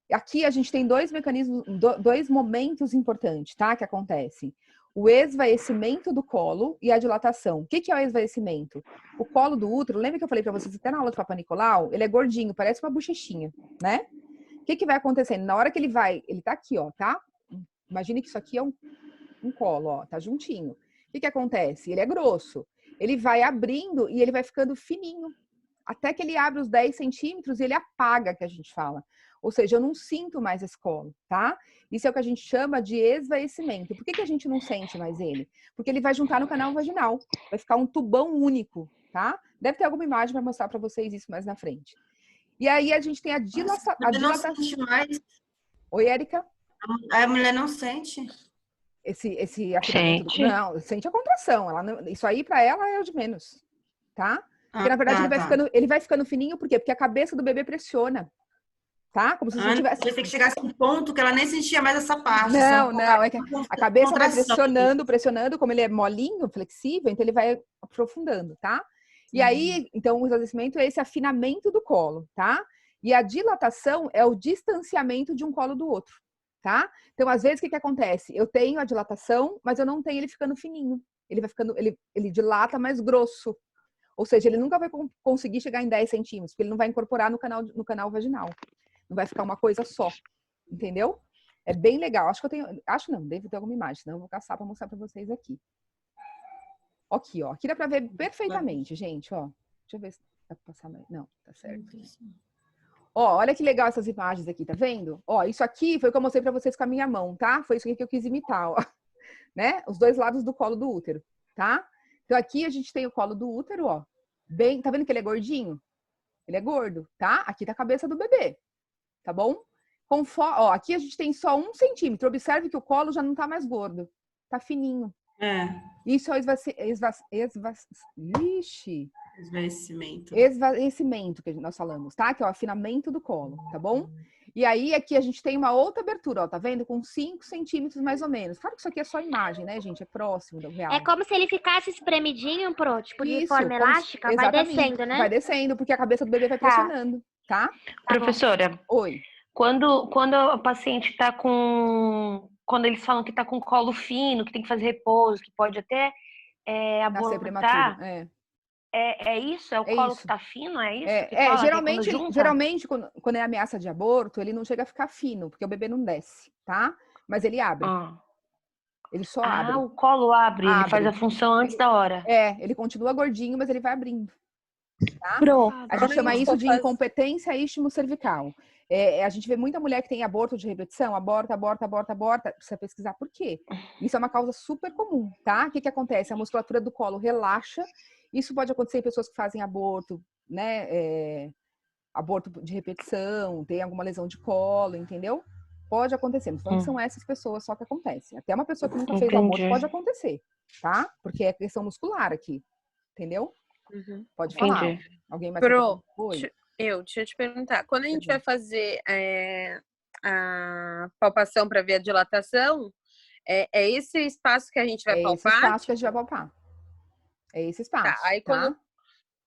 Aqui a gente tem dois mecanismos, dois momentos importantes, tá? Que acontecem. O esvaecimento do colo e a dilatação. O que é o esvaecimento? O colo do útero, lembra que eu falei para vocês até na aula do Papa Nicolau? Ele é gordinho, parece uma bochechinha, né? O que vai acontecendo? Na hora que ele tá aqui, ó, tá? Imagine que isso aqui é um colo, ó, tá juntinho. O que acontece? Ele é grosso. Ele vai abrindo e ele vai ficando fininho. Até que ele abre os 10 centímetros e ele apaga, que a gente fala. Ou seja, eu não sinto mais esse colo, tá? Isso é o que a gente chama de esvaecimento. Por que a gente não sente mais ele? Porque ele vai juntar no canal vaginal. Vai ficar um tubão único, tá? Deve ter alguma imagem para mostrar para vocês isso mais na frente. E aí a gente tem a dilatação. Não sente mais. Oi, Érica? A mulher não sente. Esse afinamento não, sente a contração. Isso aí para ela é o de menos, tá? Porque na verdade ele vai ficando fininho, por quê? Porque a cabeça do bebê pressiona, tá? Como se você tivesse... Você tem que chegar a um ponto que ela nem sentia mais essa parte. Não, é que a cabeça vai pressionando, como ele é molinho, flexível, então ele vai aprofundando, tá? E aí, então o esvaecimento é esse afinamento do colo, tá? E a dilatação é o distanciamento de um colo do outro. Tá? Então, às vezes, o que acontece? Eu tenho a dilatação, mas eu não tenho ele ficando fininho. Ele vai ficando, ele dilata mais grosso. Ou seja, ele nunca vai conseguir chegar em 10 centímetros, porque ele não vai incorporar no canal vaginal. Não vai ficar uma coisa só. Entendeu? É bem legal. Devo ter alguma imagem, senão eu vou caçar para mostrar para vocês aqui. Aqui, ó. Aqui dá para ver perfeitamente, gente, ó. Deixa eu ver se dá para passar mais. Não, tá certo. Ó, olha que legal essas imagens aqui, tá vendo? Ó, isso aqui foi o que eu mostrei pra vocês com a minha mão, tá? Foi isso aqui que eu quis imitar, ó. Né? Os dois lados do colo do útero, tá? Então aqui a gente tem o colo do útero, ó. Bem, tá vendo que ele é gordinho? Ele é gordo, tá? Aqui tá a cabeça do bebê, tá bom? Ó, aqui a gente tem só 1 centímetro. Observe que o colo já não tá mais gordo. Tá fininho. Isso é o esvaecimento que nós falamos, tá? Que é o afinamento do colo, tá bom? E aí aqui a gente tem uma outra abertura, ó, tá vendo? Com 5 centímetros mais ou menos. Claro que isso aqui é só imagem, né, gente? É próximo do real. É como se ele ficasse espremidinho, tipo de forma elástica, vai descendo, né? Vai descendo, porque a cabeça do bebê vai pressionando, tá? Professora. Oi. Quando a paciente tá com... Quando eles falam que tá com colo fino, que tem que fazer repouso, que pode até abortar... É isso? É o colo que tá fino? É isso? Geralmente, quando é ameaça de aborto, ele não chega a ficar fino, porque o bebê não desce, tá? Mas ele abre. Ele só abre. O colo abre, ele faz a função antes da hora. Ele continua gordinho, mas ele vai abrindo. Tá? A gente chama isso de incompetência istmo-cervical. A gente vê muita mulher que tem aborto de repetição, aborta, precisa pesquisar por quê. Isso é uma causa super comum, tá? O que acontece? A musculatura do colo relaxa. Isso pode acontecer em pessoas que fazem aborto, né? Aborto de repetição, tem alguma lesão de colo, entendeu? Pode acontecer. Não são essas pessoas só que acontece. Até uma pessoa que nunca fez aborto pode acontecer, tá? Porque é questão muscular aqui, entendeu? Pode falar. Alguém mais? Deixa eu te perguntar. Quando a gente vai fazer a palpação para ver a dilatação, é esse espaço que a gente vai palpar? É esse espaço que a gente vai palpar. É esse espaço. Tá, aí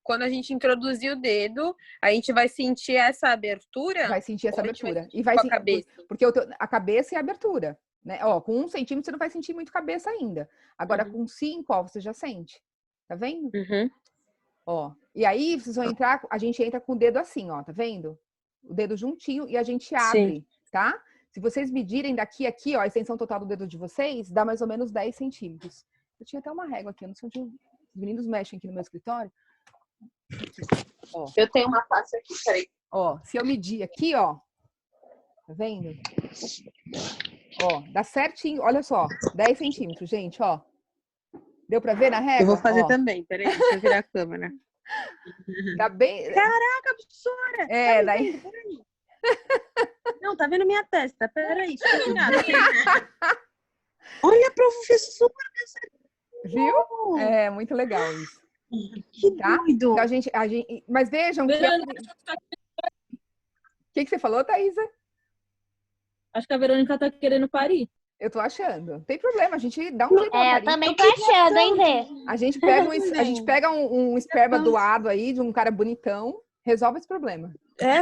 quando a gente introduzir o dedo, a gente vai sentir essa abertura? Vai sentir essa abertura. E vai sentir, cabeça. Porque a cabeça é a abertura. Né? Ó, com 1 centímetro você não vai sentir muito cabeça ainda. Agora com 5, ó, você já sente. Tá vendo? Ó, e aí vocês vão entrar, a gente entra com o dedo assim, ó, tá vendo? O dedo juntinho e a gente abre, tá? Se vocês medirem daqui a aqui, ó, a extensão total do dedo de vocês, dá mais ou menos 10 centímetros. Eu tinha até uma régua aqui, eu não sei onde os meninos mexem aqui no meu escritório. Aqui, ó. Eu tenho uma face aqui, peraí. Ó, se eu medir aqui, ó, tá vendo? Ó, dá certinho, olha só, 10 centímetros, gente, ó. Deu pra ver na régua? Eu vou fazer também, peraí, deixa eu virar a câmera. Tá bem... Caraca, professora! Daí... Não, tá vendo minha testa? Peraí, olha, professora! Viu? É muito legal isso. Que tá? doido! Então, mas vejam que... O que você falou, Thaisa? Acho que a Verônica tá querendo parir. Eu tô achando. Não tem problema, a gente dá um jeito pra parir. Eu também tô achando, hein, Vê? A gente pega um esperma doado aí, de um cara bonitão, resolve esse problema.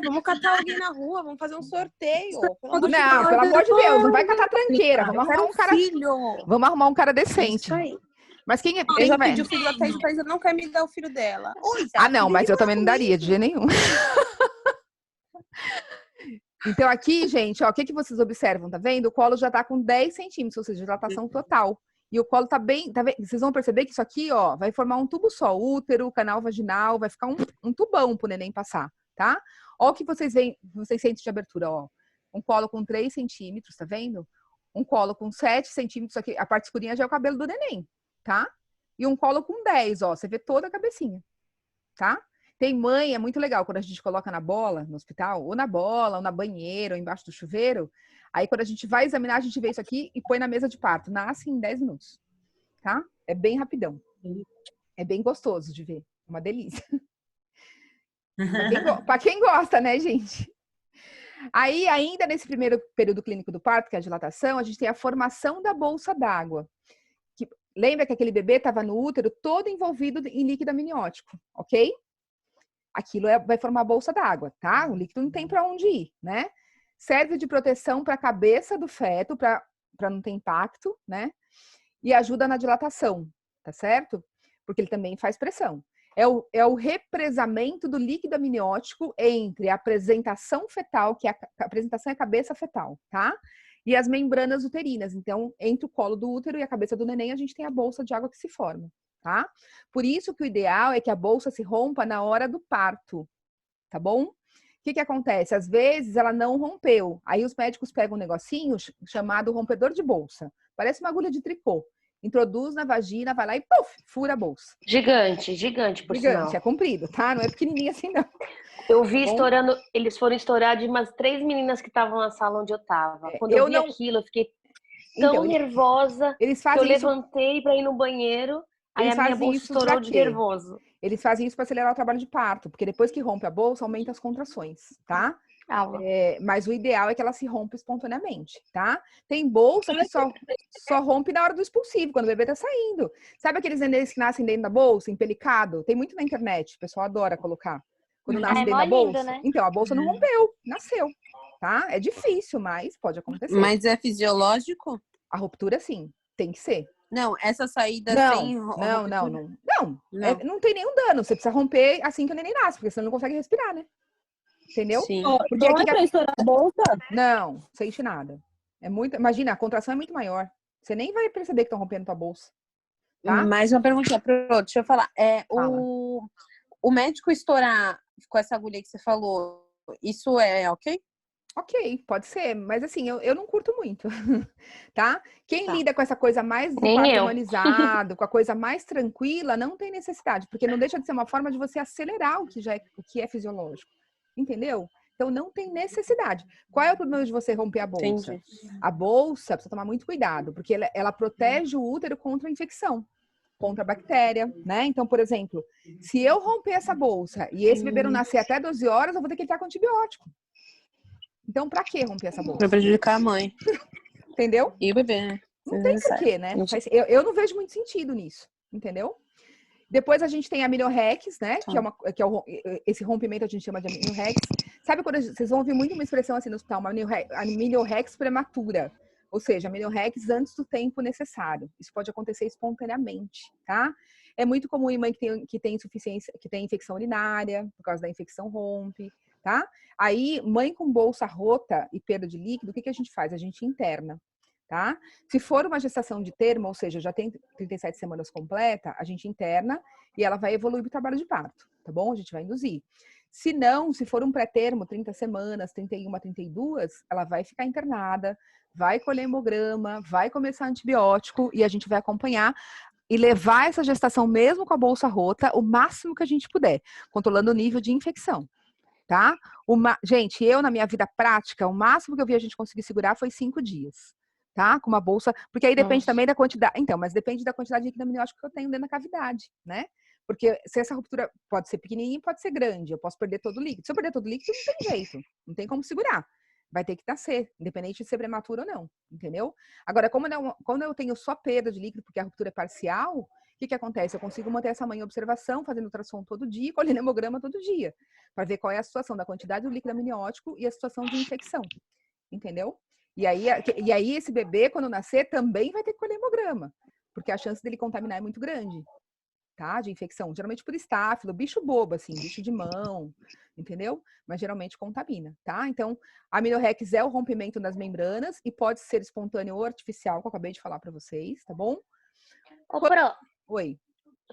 Vamos catar alguém na rua, vamos fazer um sorteio. Não, pelo amor de Deus, não vai catar tranqueira. Vamos arrumar um cara. Vamos arrumar um cara decente. Mas quem vai? Eu já pedi o filho da Thaisa, a Thaisa não quer me dar o filho dela. Não, mas eu também não daria, de jeito nenhum. Então aqui, gente, ó, o que vocês observam, tá vendo? O colo já tá com 10 centímetros, ou seja, dilatação total. E o colo tá bem, tá vendo? Vocês vão perceber que isso aqui, ó, vai formar um tubo só, útero, canal vaginal, vai ficar um tubão pro neném passar, tá? Ó o que vocês sentem de abertura, ó. Um colo com 3 centímetros, tá vendo? Um colo com 7 centímetros, aqui, a parte escurinha já é o cabelo do neném, tá? E um colo com 10, ó, você vê toda a cabecinha, tá? Tem mãe, é muito legal, quando a gente coloca na bola, no hospital, ou na bola, ou na banheira, ou embaixo do chuveiro, aí quando a gente vai examinar, a gente vê isso aqui e põe na mesa de parto. Nasce em 10 minutos, tá? É bem rapidão. É bem gostoso de ver, uma delícia. Pra quem gosta, né, gente? Aí, ainda nesse primeiro período clínico do parto, que é a dilatação, a gente tem a formação da bolsa d'água. Lembra que aquele bebê estava no útero todo envolvido em líquido amniótico, ok? Aquilo vai formar a bolsa d'água, tá? O líquido não tem para onde ir, né? Serve de proteção para a cabeça do feto, para não ter impacto, né? E ajuda na dilatação, tá certo? Porque ele também faz pressão. É o represamento do líquido amniótico entre a apresentação fetal, que a apresentação é a cabeça fetal, tá? E as membranas uterinas. Então, entre o colo do útero e a cabeça do neném, a gente tem a bolsa de água que se forma. Tá? Por isso que o ideal é que a bolsa se rompa na hora do parto, tá bom? O que acontece? Às vezes ela não rompeu. Aí os médicos pegam um negocinho chamado rompedor de bolsa. Parece uma agulha de tricô. Introduz na vagina, vai lá e puf, fura a bolsa. Gigante, por sinal. É comprido, tá? Não é pequenininha assim, não. Eu vi estourando, eles foram estourar de umas 3 meninas que estavam na sala onde eu tava. Quando eu vi aquilo, eu fiquei tão nervosa que eu levantei pra ir no banheiro. Aí a minha bolsa estourou de nervoso. Eles fazem isso para acelerar o trabalho de parto, porque depois que rompe a bolsa, aumenta as contrações, tá? Mas o ideal é que ela se rompa espontaneamente, tá? Tem bolsa que só rompe na hora do expulsivo, quando o bebê tá saindo. Sabe aqueles nenéns que nascem dentro da bolsa, empelicado? Tem muito na internet, o pessoal adora colocar. Quando nasce dentro da bolsa. Lindo, né? Então, a bolsa não rompeu, nasceu, tá? É difícil, mas pode acontecer. Mas é fisiológico? A ruptura, sim, tem que ser. Não, essa saída sem... Não tem nenhum dano. Você precisa romper assim que o neném nasce, porque senão não consegue respirar, né? Entendeu? Sim. Porque não é pra estourar a bolsa? Não, sente nada. Imagina, a contração é muito maior. Você nem vai perceber que estão rompendo tua bolsa. Tá? Mais uma perguntinha, deixa eu falar. O médico estourar com essa agulha que você falou, isso é ok? Ok, pode ser, mas assim, eu não curto muito, tá? Quem lida com essa coisa mais do parto humanizado, com a coisa mais tranquila, não tem necessidade, porque não deixa de ser uma forma de você acelerar o que é fisiológico, entendeu? Então, não tem necessidade. Qual é o problema de você romper a bolsa? Entendi. A bolsa, precisa tomar muito cuidado, porque ela protege o útero contra a infecção, contra a bactéria, né? Então, por exemplo, se eu romper essa bolsa e esse bebê não nascer até 12 horas, eu vou ter que entrar com antibiótico. Então, pra que romper essa bolsa? Pra prejudicar a mãe. Entendeu? E o bebê, né? Não tem porquê, né? Eu não vejo muito sentido nisso, entendeu? Depois a gente tem a Amniorex, né? Que é esse rompimento a gente chama de Amniorex. Sabe quando vocês vão ouvir muito uma expressão assim no hospital, uma Amniorex prematura. Ou seja, Amniorex antes do tempo necessário. Isso pode acontecer espontaneamente, tá? É muito comum em mãe que tem insuficiência, que tem infecção urinária, por causa da infecção rompe, tá? Aí, mãe com bolsa rota e perda de líquido, o que a gente faz? A gente interna, tá? Se for uma gestação de termo, ou seja, já tem 37 semanas completa, a gente interna e ela vai evoluir para o trabalho de parto, tá bom? A gente vai induzir. Se não, se for um pré-termo, 30 semanas, 31, 32, ela vai ficar internada, vai colher hemograma, vai começar antibiótico e a gente vai acompanhar e levar essa gestação mesmo com a bolsa rota o máximo que a gente puder, controlando o nível de infecção. tá? Gente, eu na minha vida prática, o máximo que eu vi a gente conseguir segurar foi 5 dias, tá? Com uma bolsa, porque aí depende também da quantidade, então, mas depende da quantidade de líquido amniótico que eu tenho dentro da cavidade, né? Porque se essa ruptura pode ser pequenininha, pode ser grande, eu posso perder todo o líquido. Se eu perder todo o líquido, não tem jeito, não tem como segurar. Vai ter que nascer, independente de ser prematuro ou não, entendeu? Agora, quando eu tenho só perda de líquido, porque a ruptura é parcial, o que acontece? Eu consigo manter essa mãe em observação, fazendo ultrassom todo dia, colhendo hemograma todo dia, para ver qual é a situação da quantidade do líquido amniótico e a situação de infecção, entendeu? E aí esse bebê, quando nascer, também vai ter que colher hemograma, porque a chance dele contaminar é muito grande, tá? De infecção, geralmente por estáfilo, bicho bobo, assim, bicho de mão, entendeu? Mas geralmente contamina, tá? Então, a amniorrex é o rompimento das membranas e pode ser espontâneo ou artificial, que eu acabei de falar para vocês, tá bom? Ô, Pro. Oi.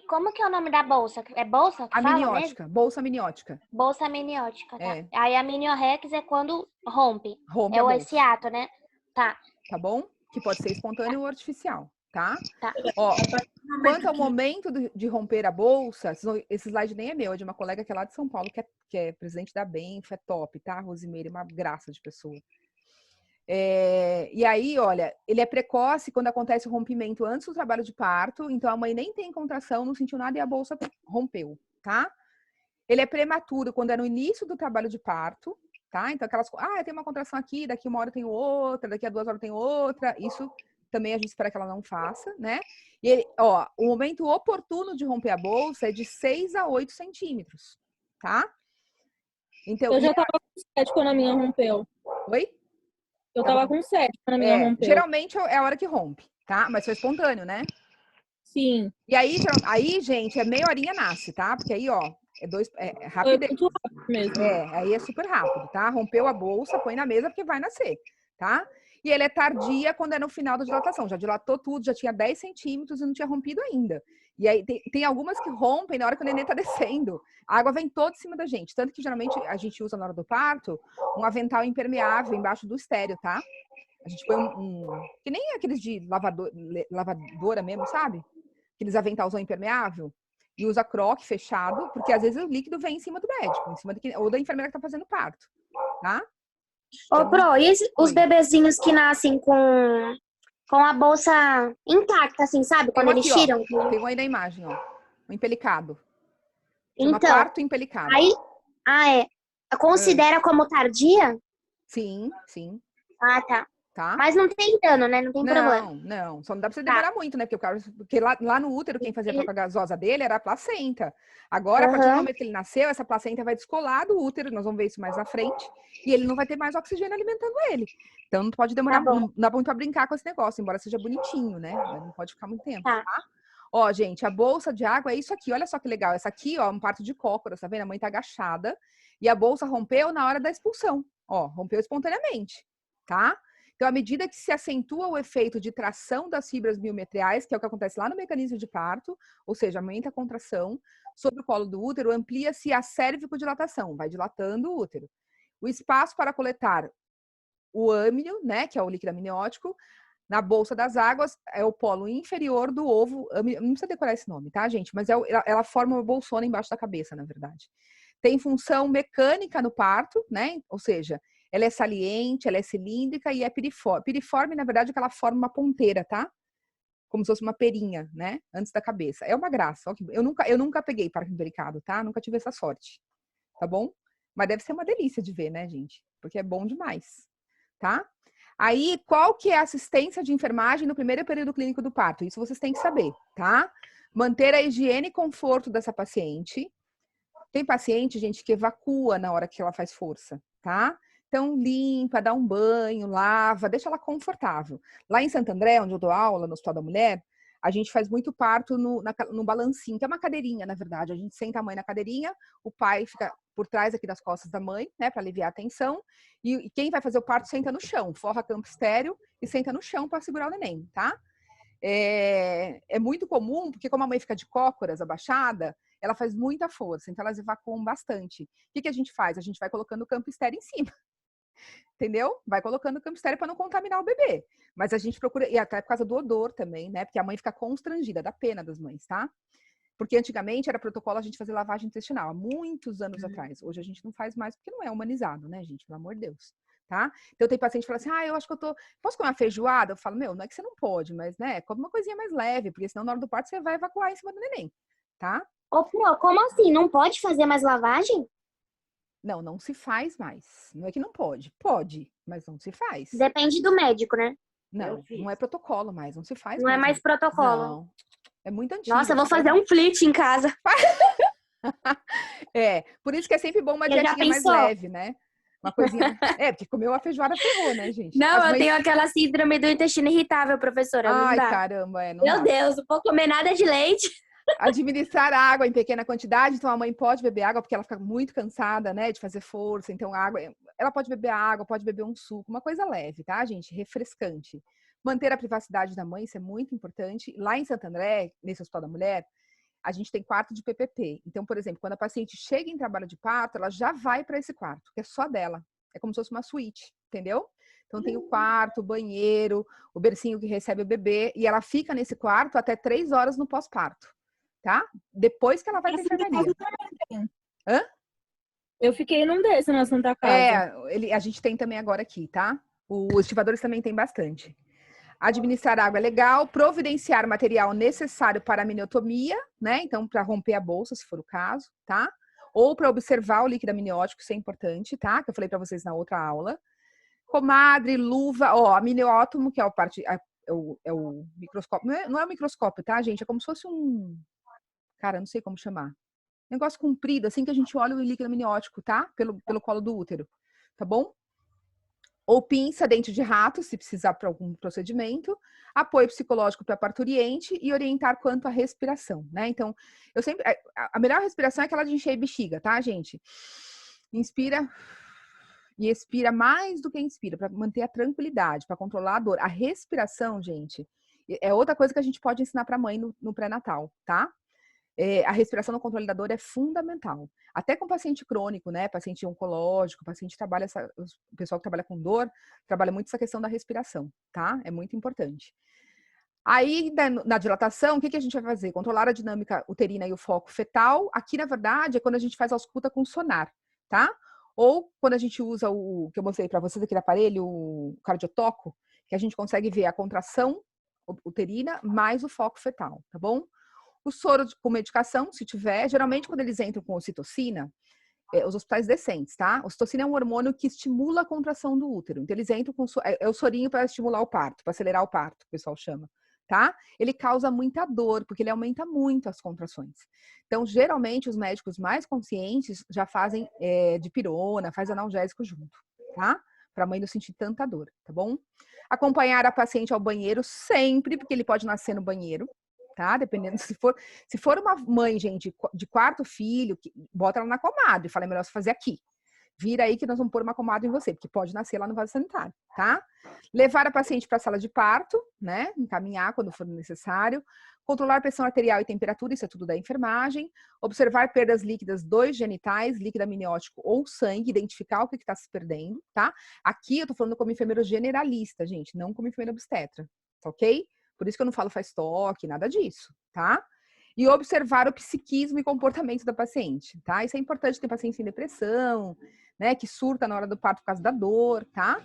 Como que é o nome da bolsa? É bolsa que amniótica, bolsa amniótica. Bolsa amniótica, tá? É. Aí a amniorrex é quando rompe. Rompe é esse ato, né? Tá. Tá bom? Que pode ser espontâneo ou artificial, tá? Tá. Ó, quanto ao momento de romper a bolsa, esse slide nem é meu, é de uma colega que é lá de São Paulo, que é presidente da Benf, é top, tá? Rosimeire, uma graça de pessoa. E aí, olha, ele é precoce quando acontece o rompimento antes do trabalho de parto, então a mãe nem tem contração, não sentiu nada e a bolsa rompeu, tá? Ele é prematuro quando é no início do trabalho de parto, tá? Então aquelas, eu tenho uma contração aqui, daqui 1 hora eu tenho outra, daqui a 2 horas eu tenho outra, isso também a gente espera que ela não faça, né? E ele, o momento oportuno de romper a bolsa é de 6 a 8 centímetros, tá? Então, eu já tava com 7 quando a minha rompeu. Oi? Eu tava com 7 quando a minha rompeu. Geralmente é a hora que rompe, tá? Mas foi espontâneo, né? Sim. E aí, gente, é meia horinha nasce, tá? Porque aí, é rapidez. É muito rápido mesmo. Aí é super rápido, tá? Rompeu a bolsa, põe na mesa porque vai nascer, tá? E ele é tardia quando é no final da dilatação. Já dilatou tudo, já tinha 10 centímetros e não tinha rompido ainda. E aí tem algumas que rompem na hora que o neném tá descendo. A água vem toda em cima da gente. Tanto que geralmente a gente usa na hora do parto um avental impermeável embaixo do estéreo, tá? A gente põe que nem aqueles de lavadora mesmo, sabe? Aqueles aventalzão impermeável. E usa croque fechado, porque às vezes o líquido vem em cima do médico, ou da enfermeira que tá fazendo parto, tá? Ô, Pro, e os bebezinhos que nascem com a bolsa intacta, assim, sabe? Quando eles tiram. Tem um aí na imagem, ó. Um empelicado. Então, parto empelicado. Aí, considera como tardia? Sim, sim. Ah, tá. Tá? Mas não tem dano, né? Não tem problema. Não. Só não dá pra você demorar muito, né? Porque lá no útero, quem fazia a troca gasosa dele era a placenta. Agora, a partir do momento que ele nasceu, essa placenta vai descolar do útero, nós vamos ver isso mais na frente, e ele não vai ter mais oxigênio alimentando ele. Então, não pode demorar, não dá muito pra brincar com esse negócio, embora seja bonitinho, né? Mas não pode ficar muito tempo, tá? Ó, gente, a bolsa de água é isso aqui, olha só que legal. Essa aqui, ó, é um parto de cócoras, tá vendo? A mãe tá agachada, e a bolsa rompeu na hora da expulsão. Ó, rompeu espontaneamente, tá? Então, à medida que se acentua o efeito de tração das fibras miometriais, que é o que acontece lá no mecanismo de parto, ou seja, aumenta a contração sobre o colo do útero, amplia-se a cervicodilatação, vai dilatando o útero. O espaço para coletar o âmnio, né, que é o líquido amniótico, na bolsa das águas, é o polo inferior do ovo. Não precisa decorar esse nome, tá, gente? Mas ela forma uma bolsona embaixo da cabeça, na verdade. Tem função mecânica no parto, né? Ou seja, ela é saliente, ela é cilíndrica e é piriforme. Piriforme, na verdade, é que ela forma uma ponteira, tá? Como se fosse uma perinha, né? Antes da cabeça. É uma graça. Eu nunca peguei parto empelicado, tá? Nunca tive essa sorte. Tá bom? Mas deve ser uma delícia de ver, né, gente? Porque é bom demais. Tá? Aí, qual que é a assistência de enfermagem no primeiro período clínico do parto? Isso vocês têm que saber, tá? Manter a higiene e conforto dessa paciente. Tem paciente, gente, que evacua na hora que ela faz força, tá? Então, limpa, dá um banho, lava, deixa ela confortável. Lá em Santo André, onde eu dou aula, no Hospital da Mulher, a gente faz muito parto no balancinho, que é uma cadeirinha, na verdade. A gente senta a mãe na cadeirinha, o pai fica por trás aqui das costas da mãe, né, para aliviar a tensão. E quem vai fazer o parto senta no chão, forra campo estéreo e senta no chão para segurar o neném, tá? É muito comum, porque como a mãe fica de cócoras, abaixada, ela faz muita força, então elas evacuam bastante. O que a gente faz? A gente vai colocando o campo estéreo em cima. Entendeu? Vai colocando o campo estéreo para não contaminar o bebê. Mas a gente procura, e até por causa do odor também, né? Porque a mãe fica constrangida, dá pena das mães, tá? Porque antigamente era protocolo a gente fazer lavagem intestinal, há muitos anos atrás. Hoje a gente não faz mais porque não é humanizado, né, gente? Pelo amor de Deus. Tá? Então tem paciente que fala assim, eu acho que posso comer uma feijoada? Eu falo, não é que você não pode, mas, né, come uma coisinha mais leve, porque senão na hora do parto você vai evacuar em cima do neném, tá? Ô, Pro, como assim? Não pode fazer mais lavagem? Não, não se faz mais. Não é que não pode. Pode, mas não se faz. Depende do médico, né? Não é protocolo mais, não se faz Não mais. é mais protocolo. Não, é muito antigo. Nossa, eu vou fazer um flit em casa. Por isso que é sempre bom uma dietinha mais leve, né? Uma coisinha. Porque comer uma feijoada ferrou, né, gente? Não, eu tenho aquela síndrome do intestino irritável, professora. Ai, caramba, não Meu Deus, não vou comer nada de leite. Administrar água em pequena quantidade, então a mãe pode beber água porque ela fica muito cansada, né, de fazer força, então ela pode beber água, pode beber um suco, uma coisa leve, tá, gente? Refrescante. Manter a privacidade da mãe, isso é muito importante. Lá em Santo André, nesse Hospital da Mulher, a gente tem quarto de PPP. Então, por exemplo, quando a paciente chega em trabalho de parto, ela já vai para esse quarto, que é só dela. É como se fosse uma suíte, entendeu? Então tem o quarto, o banheiro, o bercinho que recebe o bebê, e ela fica nesse quarto até 3 horas no pós-parto. Tá? Depois que ela vai pra enfermaria. Hã? Eu fiquei num desse na Santa Casa. A gente tem também agora aqui, tá? Os estivadores também tem bastante. Administrar água é legal, providenciar material necessário para a amniotomia, né? Então, para romper a bolsa, se for o caso, tá? Ou para observar o líquido amniótico, isso é importante, tá? Que eu falei para vocês na outra aula. Comadre, luva, amniótomo, que é o microscópio. Não é o microscópio, tá, gente? É como se fosse um... Cara, não sei como chamar. Negócio comprido, assim que a gente olha o líquido amniótico, tá? Pelo colo do útero, tá bom? Ou pinça, dente de rato, se precisar para algum procedimento. Apoio psicológico para parturiente e orientar quanto à respiração, né? Então, a melhor respiração é aquela de encher a bexiga, tá, gente? Inspira e expira mais do que inspira, para manter a tranquilidade, para controlar a dor. A respiração, gente, é outra coisa que a gente pode ensinar para a mãe no pré-natal, tá? A respiração no controle da dor é fundamental. Até com paciente crônico, né? Paciente oncológico, paciente trabalha o pessoal que trabalha com dor, trabalha muito essa questão da respiração, tá? É muito importante. Aí, na dilatação, o que a gente vai fazer? Controlar a dinâmica uterina e o foco fetal. Aqui, na verdade, é quando a gente faz a ausculta com sonar, tá? Ou quando a gente usa o que eu mostrei para vocês, aquele aparelho, o cardiotoco, que a gente consegue ver a contração uterina mais o foco fetal, tá bom? O soro com medicação, se tiver, geralmente quando eles entram com ocitocina, os hospitais decentes, tá? Ocitocina é um hormônio que estimula a contração do útero. Então eles entram com o sorinho para estimular o parto, para acelerar o parto, que o pessoal chama, tá? Ele causa muita dor, porque ele aumenta muito as contrações. Então, geralmente, os médicos mais conscientes já fazem dipirona, faz analgésico junto, tá? Para a mãe não sentir tanta dor, tá bom? Acompanhar a paciente ao banheiro sempre, porque ele pode nascer no banheiro, tá? Dependendo, se for uma mãe, gente, de quarto filho, bota ela na comadre, fala, é melhor você fazer aqui. Vira aí que nós vamos pôr uma comadre em você, porque pode nascer lá no vaso sanitário, tá? Levar a paciente para a sala de parto, né? Encaminhar quando for necessário. Controlar pressão arterial e temperatura, isso é tudo da enfermagem. Observar perdas líquidas dos genitais, líquido amniótico ou sangue, identificar o que está se perdendo, tá? Aqui eu tô falando como enfermeira generalista, gente, não como enfermeira obstetra, tá ok? Por isso que eu não falo faz toque, nada disso, tá? E observar o psiquismo e comportamento da paciente, tá? Isso é importante, tem paciente em depressão, né? Que surta na hora do parto por causa da dor, tá?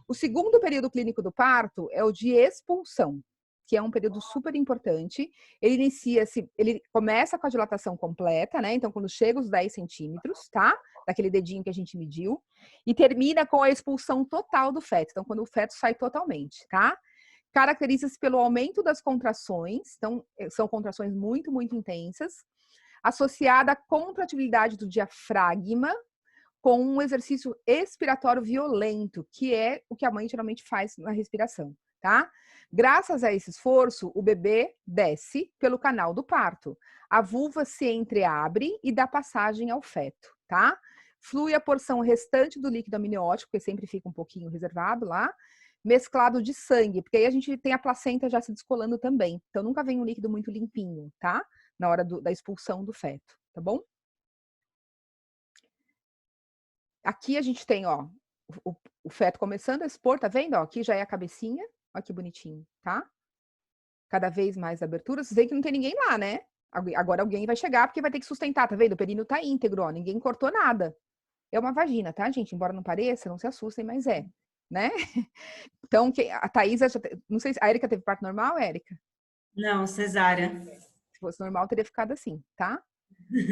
O segundo período clínico do parto é o de expulsão, que é um período super importante. Ele começa com a dilatação completa, né? Então, quando chega os 10 centímetros, tá? Daquele dedinho que a gente mediu. E termina com a expulsão total do feto. Então, quando o feto sai totalmente, tá? Caracteriza-se pelo aumento das contrações, então são contrações muito, muito intensas, associada à contratibilidade do diafragma com um exercício expiratório violento, que é o que a mãe geralmente faz na respiração, tá? Graças a esse esforço, o bebê desce pelo canal do parto. A vulva se entreabre e dá passagem ao feto, tá? Flui a porção restante do líquido amniótico, que sempre fica um pouquinho reservado lá, mesclado de sangue, porque aí a gente tem a placenta já se descolando também. Então, nunca vem um líquido muito limpinho, tá? Na hora da expulsão do feto, tá bom? Aqui a gente tem, ó, o feto começando a expor, tá vendo? Ó, aqui já é a cabecinha, ó que bonitinho, tá? Cada vez mais abertura. Vocês veem que não tem ninguém lá, né? Agora alguém vai chegar porque vai ter que sustentar, tá vendo? O períneo tá íntegro, ó, ninguém cortou nada. É uma vagina, tá, gente? Embora não pareça, não se assustem, mas é, né? Então, a Thaísa, não sei se a Érica teve parto normal, Érica? Não, cesárea. Se fosse normal, teria ficado assim, tá?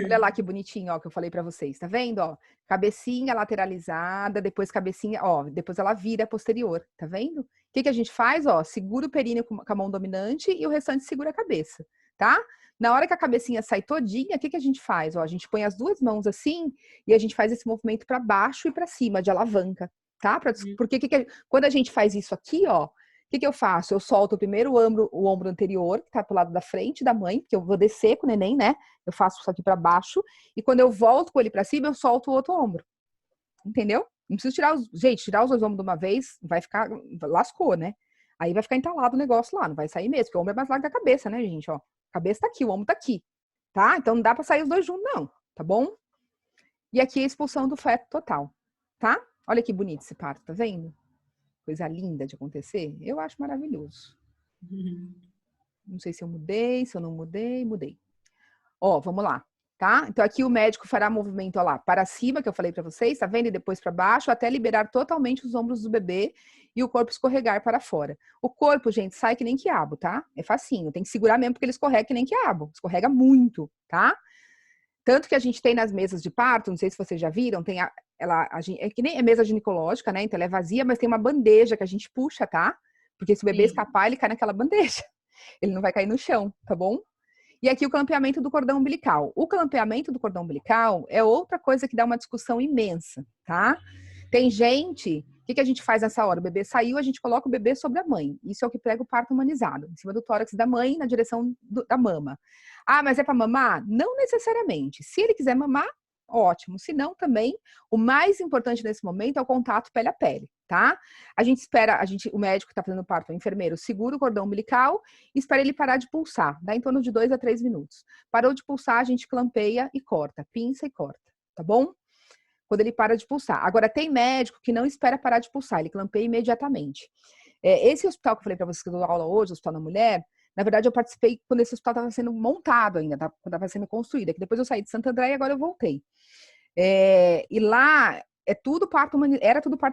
Olha lá que bonitinho, ó, que eu falei pra vocês, tá vendo, ó? Cabecinha lateralizada, depois cabecinha, ó, depois ela vira posterior, tá vendo? O que a gente faz, ó? Segura o períneo com a mão dominante e o restante segura a cabeça, tá? Na hora que a cabecinha sai todinha, o que a gente faz? Ó, a gente põe as duas mãos assim e a gente faz esse movimento para baixo e para cima, de alavanca, tá? Porque quando a gente faz isso aqui, ó, o que eu faço? Eu solto primeiro o ombro anterior, que tá pro lado da frente da mãe, porque eu vou descer com o neném, né? Eu faço isso aqui para baixo. E quando eu volto com ele para cima, eu solto o outro ombro. Entendeu? Não preciso tirar tirar os dois ombros de uma vez, vai ficar, lascou, né? Aí vai ficar entalado o negócio lá, não vai sair mesmo, porque o ombro é mais largo que a cabeça, né, gente? Ó, a cabeça tá aqui, o ombro tá aqui, tá? Então não dá para sair os dois juntos, não, tá bom? E aqui a expulsão do feto total, tá? Olha que bonito esse parto, tá vendo? Coisa linda de acontecer. Eu acho maravilhoso. Não sei se eu mudei, se eu não mudei, mudei. Ó, vamos lá, tá? Então aqui o médico fará movimento, ó lá, para cima, que eu falei para vocês, tá vendo? E depois para baixo, até liberar totalmente os ombros do bebê e o corpo escorregar para fora. O corpo, gente, sai que nem quiabo, tá? É facinho, tem que segurar mesmo porque ele escorrega que nem quiabo. Escorrega muito, tá? Tanto que a gente tem nas mesas de parto, não sei se vocês já viram, tem é que nem é mesa ginecológica, né? Então ela é vazia, mas tem uma bandeja que a gente puxa, tá? Porque se o bebê escapar, ele cai naquela bandeja. Ele não vai cair no chão, tá bom? E aqui o clampeamento do cordão umbilical. O clampeamento do cordão umbilical é outra coisa que dá uma discussão imensa, tá? Tem gente... O que a gente faz nessa hora? O bebê saiu, a gente coloca o bebê sobre a mãe. Isso é o que prega o parto humanizado. Em cima do tórax da mãe, na direção da mama. Ah, mas é para mamar? Não necessariamente. Se ele quiser mamar, ótimo. Se não, também, o mais importante nesse momento é o contato pele a pele, tá? A gente espera, o médico que está fazendo o parto, o enfermeiro, segura o cordão umbilical e espera ele parar de pulsar. Dá em torno de 2 a 3 minutos. Parou de pulsar, a gente clampeia e corta. Pinça e corta, tá bom? Quando ele para de pulsar. Agora, tem médico que não espera parar de pulsar, ele clampeia imediatamente. Esse hospital que eu falei para vocês que eu dou aula hoje, o Hospital da Mulher, na verdade eu participei quando esse hospital estava sendo montado ainda, quando estava sendo construído, que depois eu saí de Santo André e agora eu voltei. E lá era tudo parto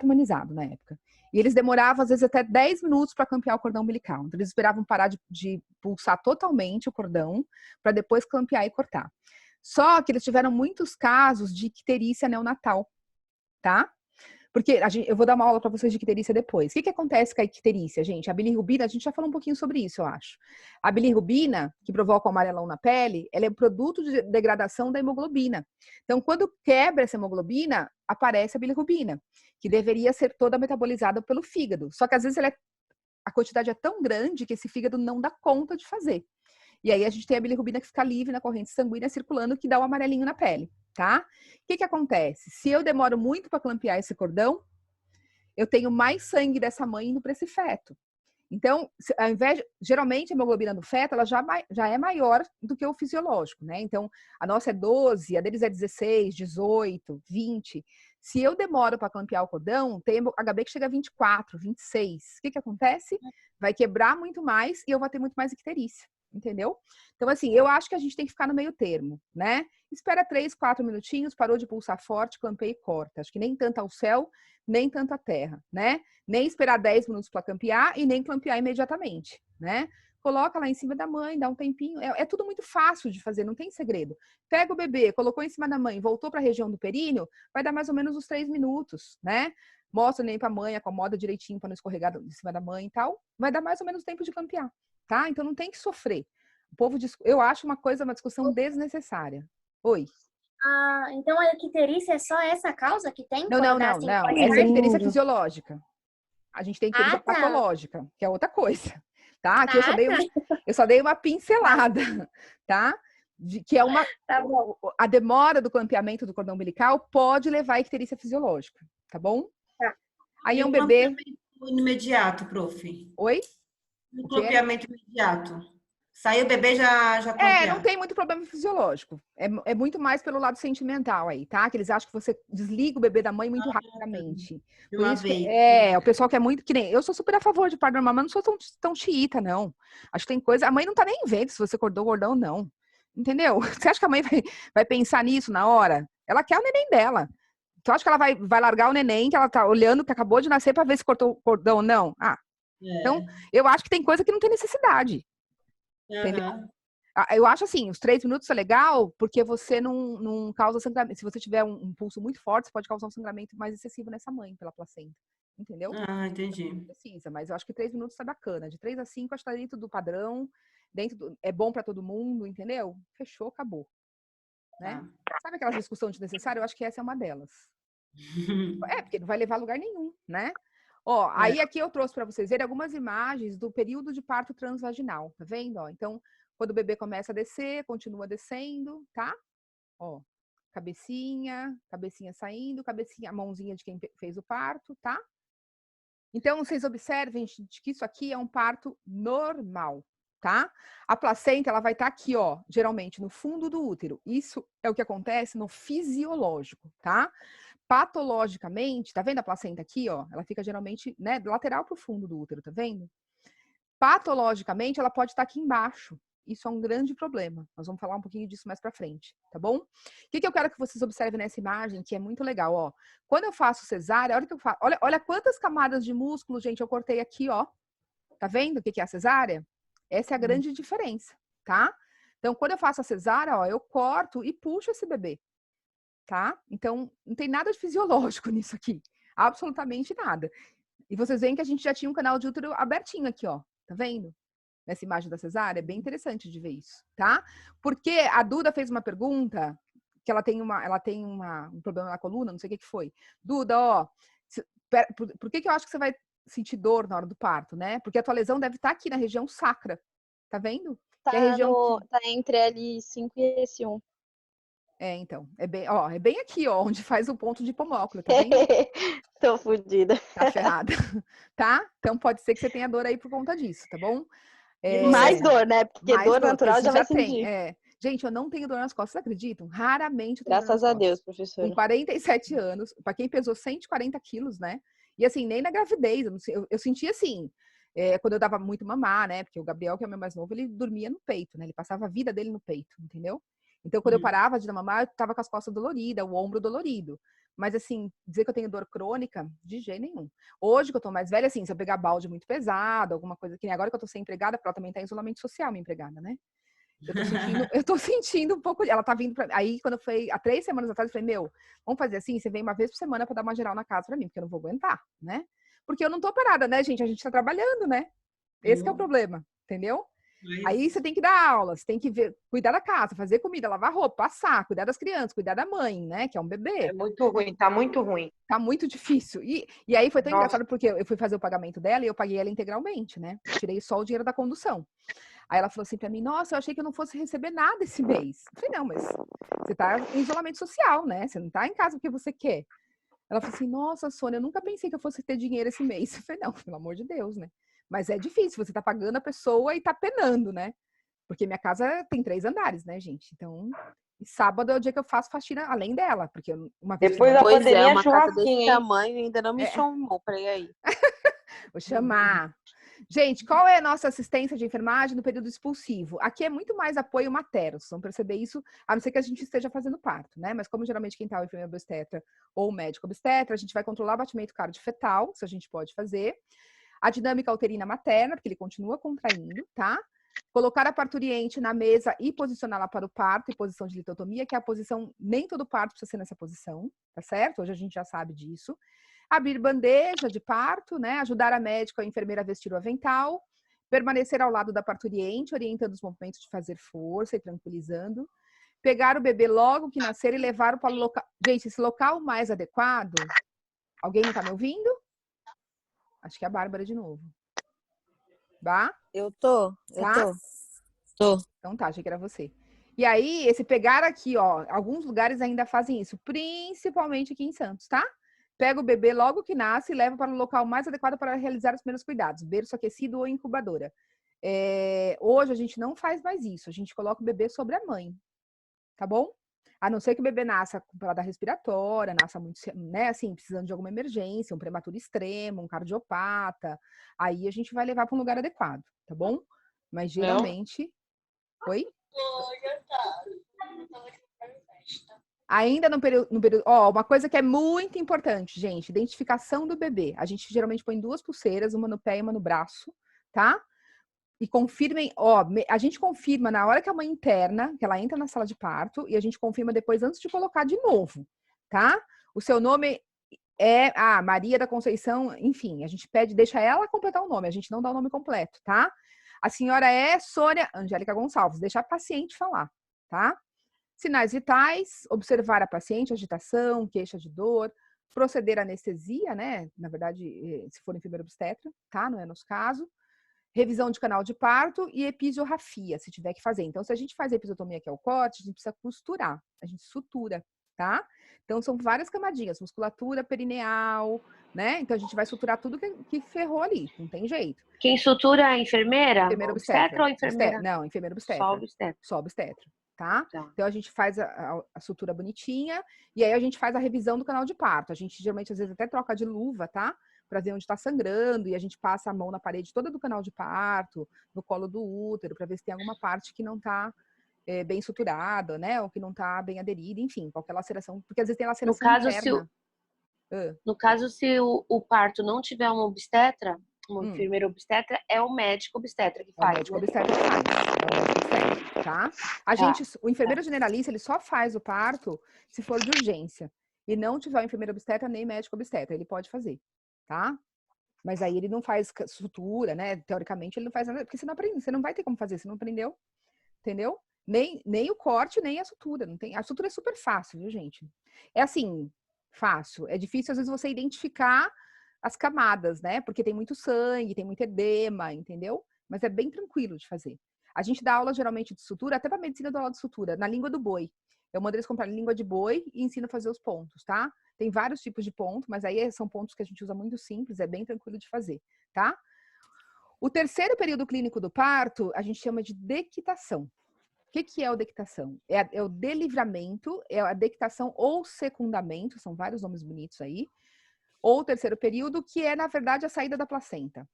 humanizado na época. E eles demoravam, às vezes, até 10 minutos para clampear o cordão umbilical. Então, eles esperavam parar de pulsar totalmente o cordão, para depois clampear e cortar. Só que eles tiveram muitos casos de icterícia neonatal, tá? Porque eu vou dar uma aula para vocês de icterícia depois. O que acontece com a icterícia, gente? A bilirrubina, a gente já falou um pouquinho sobre isso, eu acho. A bilirrubina, que provoca o amarelão na pele, ela é produto de degradação da hemoglobina. Então, quando quebra essa hemoglobina, aparece a bilirrubina, que deveria ser toda metabolizada pelo fígado. Só que às vezes a quantidade é tão grande que esse fígado não dá conta de fazer. E aí a gente tem a bilirrubina que fica livre na corrente sanguínea circulando, que dá o amarelinho na pele, tá? O que acontece? Se eu demoro muito para clampear esse cordão, eu tenho mais sangue dessa mãe indo para esse feto. Então, ao invés geralmente a hemoglobina do feto, ela já é maior do que o fisiológico, né? Então, a nossa é 12, a deles é 16, 18, 20. Se eu demoro para clampear o cordão, tem HB que chega a 24, 26. O que acontece? Vai quebrar muito mais e eu vou ter muito mais icterícia. Entendeu? Então, assim, eu acho que a gente tem que ficar no meio termo, né? Espera 3, 4 minutinhos, parou de pulsar forte, clampeia e corta. Acho que nem tanto ao céu, nem tanto à terra, né? Nem esperar 10 minutos para clampear e nem clampear imediatamente, né? Coloca lá em cima da mãe, dá um tempinho. É tudo muito fácil de fazer, não tem segredo. Pega o bebê, colocou em cima da mãe, voltou para a região do períneo, vai dar mais ou menos uns 3 minutos, né? Mostra nem para a mãe, acomoda direitinho para não escorregar em cima da mãe e tal. Vai dar mais ou menos tempo de clampear. Tá? Então não tem que sofrer. O povo eu acho uma discussão desnecessária. Oi. Ah, então a icterícia é só essa causa que tem? Não. Essa é a icterícia fisiológica. A gente tem icterícia patológica, que é outra coisa. Tá? Aqui eu só dei uma pincelada, tá? Que é uma... Tá bom. A demora do clampeamento do cordão umbilical pode levar à icterícia fisiológica, tá bom? Tá. Aí é um bebê... imediato, prof. Oi? No clampeamento imediato. Saiu o bebê já clampeado. Não tem muito problema fisiológico. É muito mais pelo lado sentimental aí, tá? Que eles acham que você desliga o bebê da mãe muito rapidamente. Por isso o pessoal que é muito... que nem eu sou super a favor de parto normal, mas não sou tão xiita, não. Acho que tem coisa... A mãe não tá nem vendo se você acordou o cordão, não. Entendeu? Você acha que a mãe vai pensar nisso na hora? Ela quer o neném dela. Então, acho que ela vai largar o neném, que ela tá olhando, que acabou de nascer, para ver se cortou o cordão ou não. Então, eu acho que tem coisa que não tem necessidade. Entendeu? Eu acho assim, os 3 minutos é legal, porque você não causa sangramento. Se você tiver um pulso muito forte, você pode causar um sangramento mais excessivo nessa mãe, pela placenta. Entendeu? Entendi. Não precisa, mas eu acho que 3 minutos tá bacana. De 3 a 5, acho que tá dentro do padrão, é bom para todo mundo, entendeu? Fechou, acabou. Né? Sabe aquela discussão desnecessária? Eu acho que essa é uma delas. Porque não vai levar a lugar nenhum, né? Aí aqui eu trouxe para vocês verem algumas imagens do período de parto transvaginal, tá vendo? Então, quando o bebê começa a descer, continua descendo, tá? Cabecinha saindo, a mãozinha de quem fez o parto, tá? Então, vocês observem, gente, que isso aqui é um parto normal, tá? A placenta, ela vai estar aqui, geralmente no fundo do útero. Isso é o que acontece no fisiológico, tá? Patologicamente, tá vendo a placenta aqui, Ela fica geralmente, né, lateral pro fundo do útero, tá vendo? Patologicamente, ela pode estar aqui embaixo. Isso é um grande problema. Nós vamos falar um pouquinho disso mais pra frente, tá bom? O que eu quero que vocês observem nessa imagem, que é muito legal, Quando eu faço cesárea, a hora que eu faço, olha quantas camadas de músculo, gente, eu cortei aqui, Tá vendo o que é a cesárea? Essa é a grande diferença, tá? Então, quando eu faço a cesárea, eu corto e puxo esse bebê, tá? Então, não tem nada de fisiológico nisso aqui. Absolutamente nada. E vocês veem que a gente já tinha um canal de útero abertinho aqui, Tá vendo? Nessa imagem da cesárea, é bem interessante de ver isso, tá? Porque a Duda fez uma pergunta, que ela tem um problema na coluna, não sei o que foi. Duda, por que eu acho que você vai sentir dor na hora do parto, né? Porque a tua lesão deve estar aqui na região sacra, tá vendo? Tá, é a região tá entre L5 e S1. Então, é bem aqui, onde faz o ponto de hipomóculo, tá vendo? Tô fodida. Tá ferrada, tá? Então pode ser que você tenha dor aí por conta disso, tá bom? Mais dor, né? Porque dor natural já vai sentir. Gente, eu não tenho dor nas costas, vocês acreditam? Raramente eu tenho Graças dor nas a Deus, costas. professora. Com 47 anos, para quem pesou 140 quilos, né? E assim, nem na gravidez, eu senti assim, quando eu dava muito mamar, né? Porque o Gabriel, que é o meu mais novo, ele dormia no peito, né? Ele passava a vida dele no peito, entendeu? Então, quando eu parava de dar mamar, eu tava com as costas doloridas, o ombro dolorido. Mas, assim, dizer que eu tenho dor crônica, de jeito nenhum. Hoje, que eu tô mais velha, assim, se eu pegar balde muito pesado, alguma coisa que nem agora que eu tô sem empregada, porque ela também tá em isolamento social, minha empregada, né? Eu tô sentindo um pouco. Ela tá vindo pra. Aí, quando foi há 3 semanas atrás, eu falei, vamos fazer assim, você vem uma vez por semana pra dar uma geral na casa pra mim, porque eu não vou aguentar, né? Porque eu não tô parada, né, gente? A gente tá trabalhando, né? Esse que é o problema, entendeu? Aí você tem que dar aula, você tem que cuidar da casa, fazer comida, lavar roupa, passar, cuidar das crianças, cuidar da mãe, né? Que é um bebê. É muito ruim, tá muito ruim. Tá muito difícil. E aí foi tão engraçado porque eu fui fazer o pagamento dela e eu paguei ela integralmente, né? Tirei só o dinheiro da condução. Aí ela falou assim pra mim, nossa, eu achei que eu não fosse receber nada esse mês. Eu falei, não, mas você tá em isolamento social, né? Você não tá em casa porque você quer. Ela falou assim, nossa, Sônia, eu nunca pensei que eu fosse ter dinheiro esse mês. Eu falei, não, pelo amor de Deus, né? Mas é difícil, você tá pagando a pessoa e tá penando, né? Porque minha casa tem 3 andares, né, gente? Então, sábado é o dia que eu faço faxina além dela, porque uma vez depois da pandemia, uma casa desse hein? tamanho ainda não me chamou pra ir aí. Vou chamar. Gente, qual é a nossa assistência de enfermagem no período expulsivo? Aqui é muito mais apoio materno, vocês vão perceber isso, a não ser que a gente esteja fazendo parto, né? Mas como geralmente quem tá é o enfermeiro obstetra ou o médico obstetra, a gente vai controlar o batimento cardiofetal, isso a gente pode fazer. A dinâmica uterina materna, porque ele continua contraindo, tá? Colocar a parturiente na mesa e posicioná-la para o parto, em posição de litotomia, que é a posição, nem todo parto precisa ser nessa posição, tá certo? Hoje a gente já sabe disso. Abrir bandeja de parto, né? Ajudar a médica ou a enfermeira a vestir o avental. Permanecer ao lado da parturiente, orientando os movimentos de fazer força e tranquilizando. Pegar o bebê logo que nascer e levar para o local... Gente, esse local mais adequado... Alguém não tá me ouvindo? Acho que é a Bárbara de novo. Tá? Eu tô. Então tá, achei que era você. E aí, esse pegar aqui, alguns lugares ainda fazem isso, principalmente aqui em Santos, tá? Pega o bebê logo que nasce e leva para o local mais adequado para realizar os primeiros cuidados, berço aquecido ou incubadora. Hoje a gente não faz mais isso, a gente coloca o bebê sobre a mãe, tá bom? A não ser que o bebê nasça com parada respiratória, nasça muito, né, assim, precisando de alguma emergência, um prematuro extremo, um cardiopata, aí a gente vai levar para um lugar adequado, tá bom? Mas geralmente... Oi? Ainda no período, ó, uma coisa que é muito importante, gente, identificação do bebê. A gente geralmente põe 2 pulseiras, uma no pé e uma no braço, tá? E confirmem, ó, a gente confirma na hora que a mãe interna, que ela entra na sala de parto, e a gente confirma depois antes de colocar de novo, tá? O seu nome é Maria da Conceição, enfim, a gente pede, deixa ela completar o nome, a gente não dá o nome completo, tá? A senhora é Sônia Angélica Gonçalves, deixa a paciente falar, tá? Sinais vitais, observar a paciente, agitação, queixa de dor, proceder à anestesia, né? Na verdade, se for enfermeira obstetra, tá? Não é nosso caso. Revisão de canal de parto e episiorrafia, se tiver que fazer. Então, se a gente faz a episiotomia, que é o corte, a gente precisa costurar, a gente sutura, tá? Então, são várias camadinhas, musculatura perineal, né? Então, a gente vai suturar tudo que ferrou ali, não tem jeito. Quem sutura é a enfermeira? Enfermeira obstetra ou enfermeira? Não, enfermeira obstetra. Só obstetra. Só obstetra, tá? Então, a gente faz a sutura bonitinha e aí a gente faz a revisão do canal de parto. A gente, geralmente, às vezes, até troca de luva, tá? Para ver onde está sangrando, e a gente passa a mão na parede toda do canal de parto, no colo do útero, para ver se tem alguma parte que não está bem suturada, né? Ou que não está bem aderida, enfim, qualquer laceração, porque às vezes tem laceração interna. No caso, se o parto não tiver uma obstetra, uma enfermeira obstetra, é o médico obstetra que faz. É o médico obstetra que faz. É o médico obstetra, tá? O enfermeiro generalista, ele só faz o parto se for de urgência. E não tiver enfermeiro obstetra nem médico obstetra, ele pode fazer. Tá? Mas aí ele não faz sutura, né? Teoricamente ele não faz nada, porque você não aprende, você não vai ter como fazer, você não aprendeu, entendeu? Nem o corte, nem a sutura, não tem. A sutura é super fácil, viu, gente? É assim, fácil. É difícil às vezes você identificar as camadas, né? Porque tem muito sangue, tem muito edema, entendeu? Mas é bem tranquilo de fazer. A gente dá aula geralmente de sutura, até para medicina da aula de sutura, na língua do boi. Eu mando eles comprarem língua de boi e ensino a fazer os pontos, tá? Tem vários tipos de ponto, mas aí são pontos que a gente usa muito simples, é bem tranquilo de fazer, tá? O terceiro período clínico do parto, a gente chama de dectação. O que é o dectação? É o delivramento, é a dectação ou secundamento, são vários nomes bonitos aí, ou o terceiro período, que é, na verdade, a saída da placenta.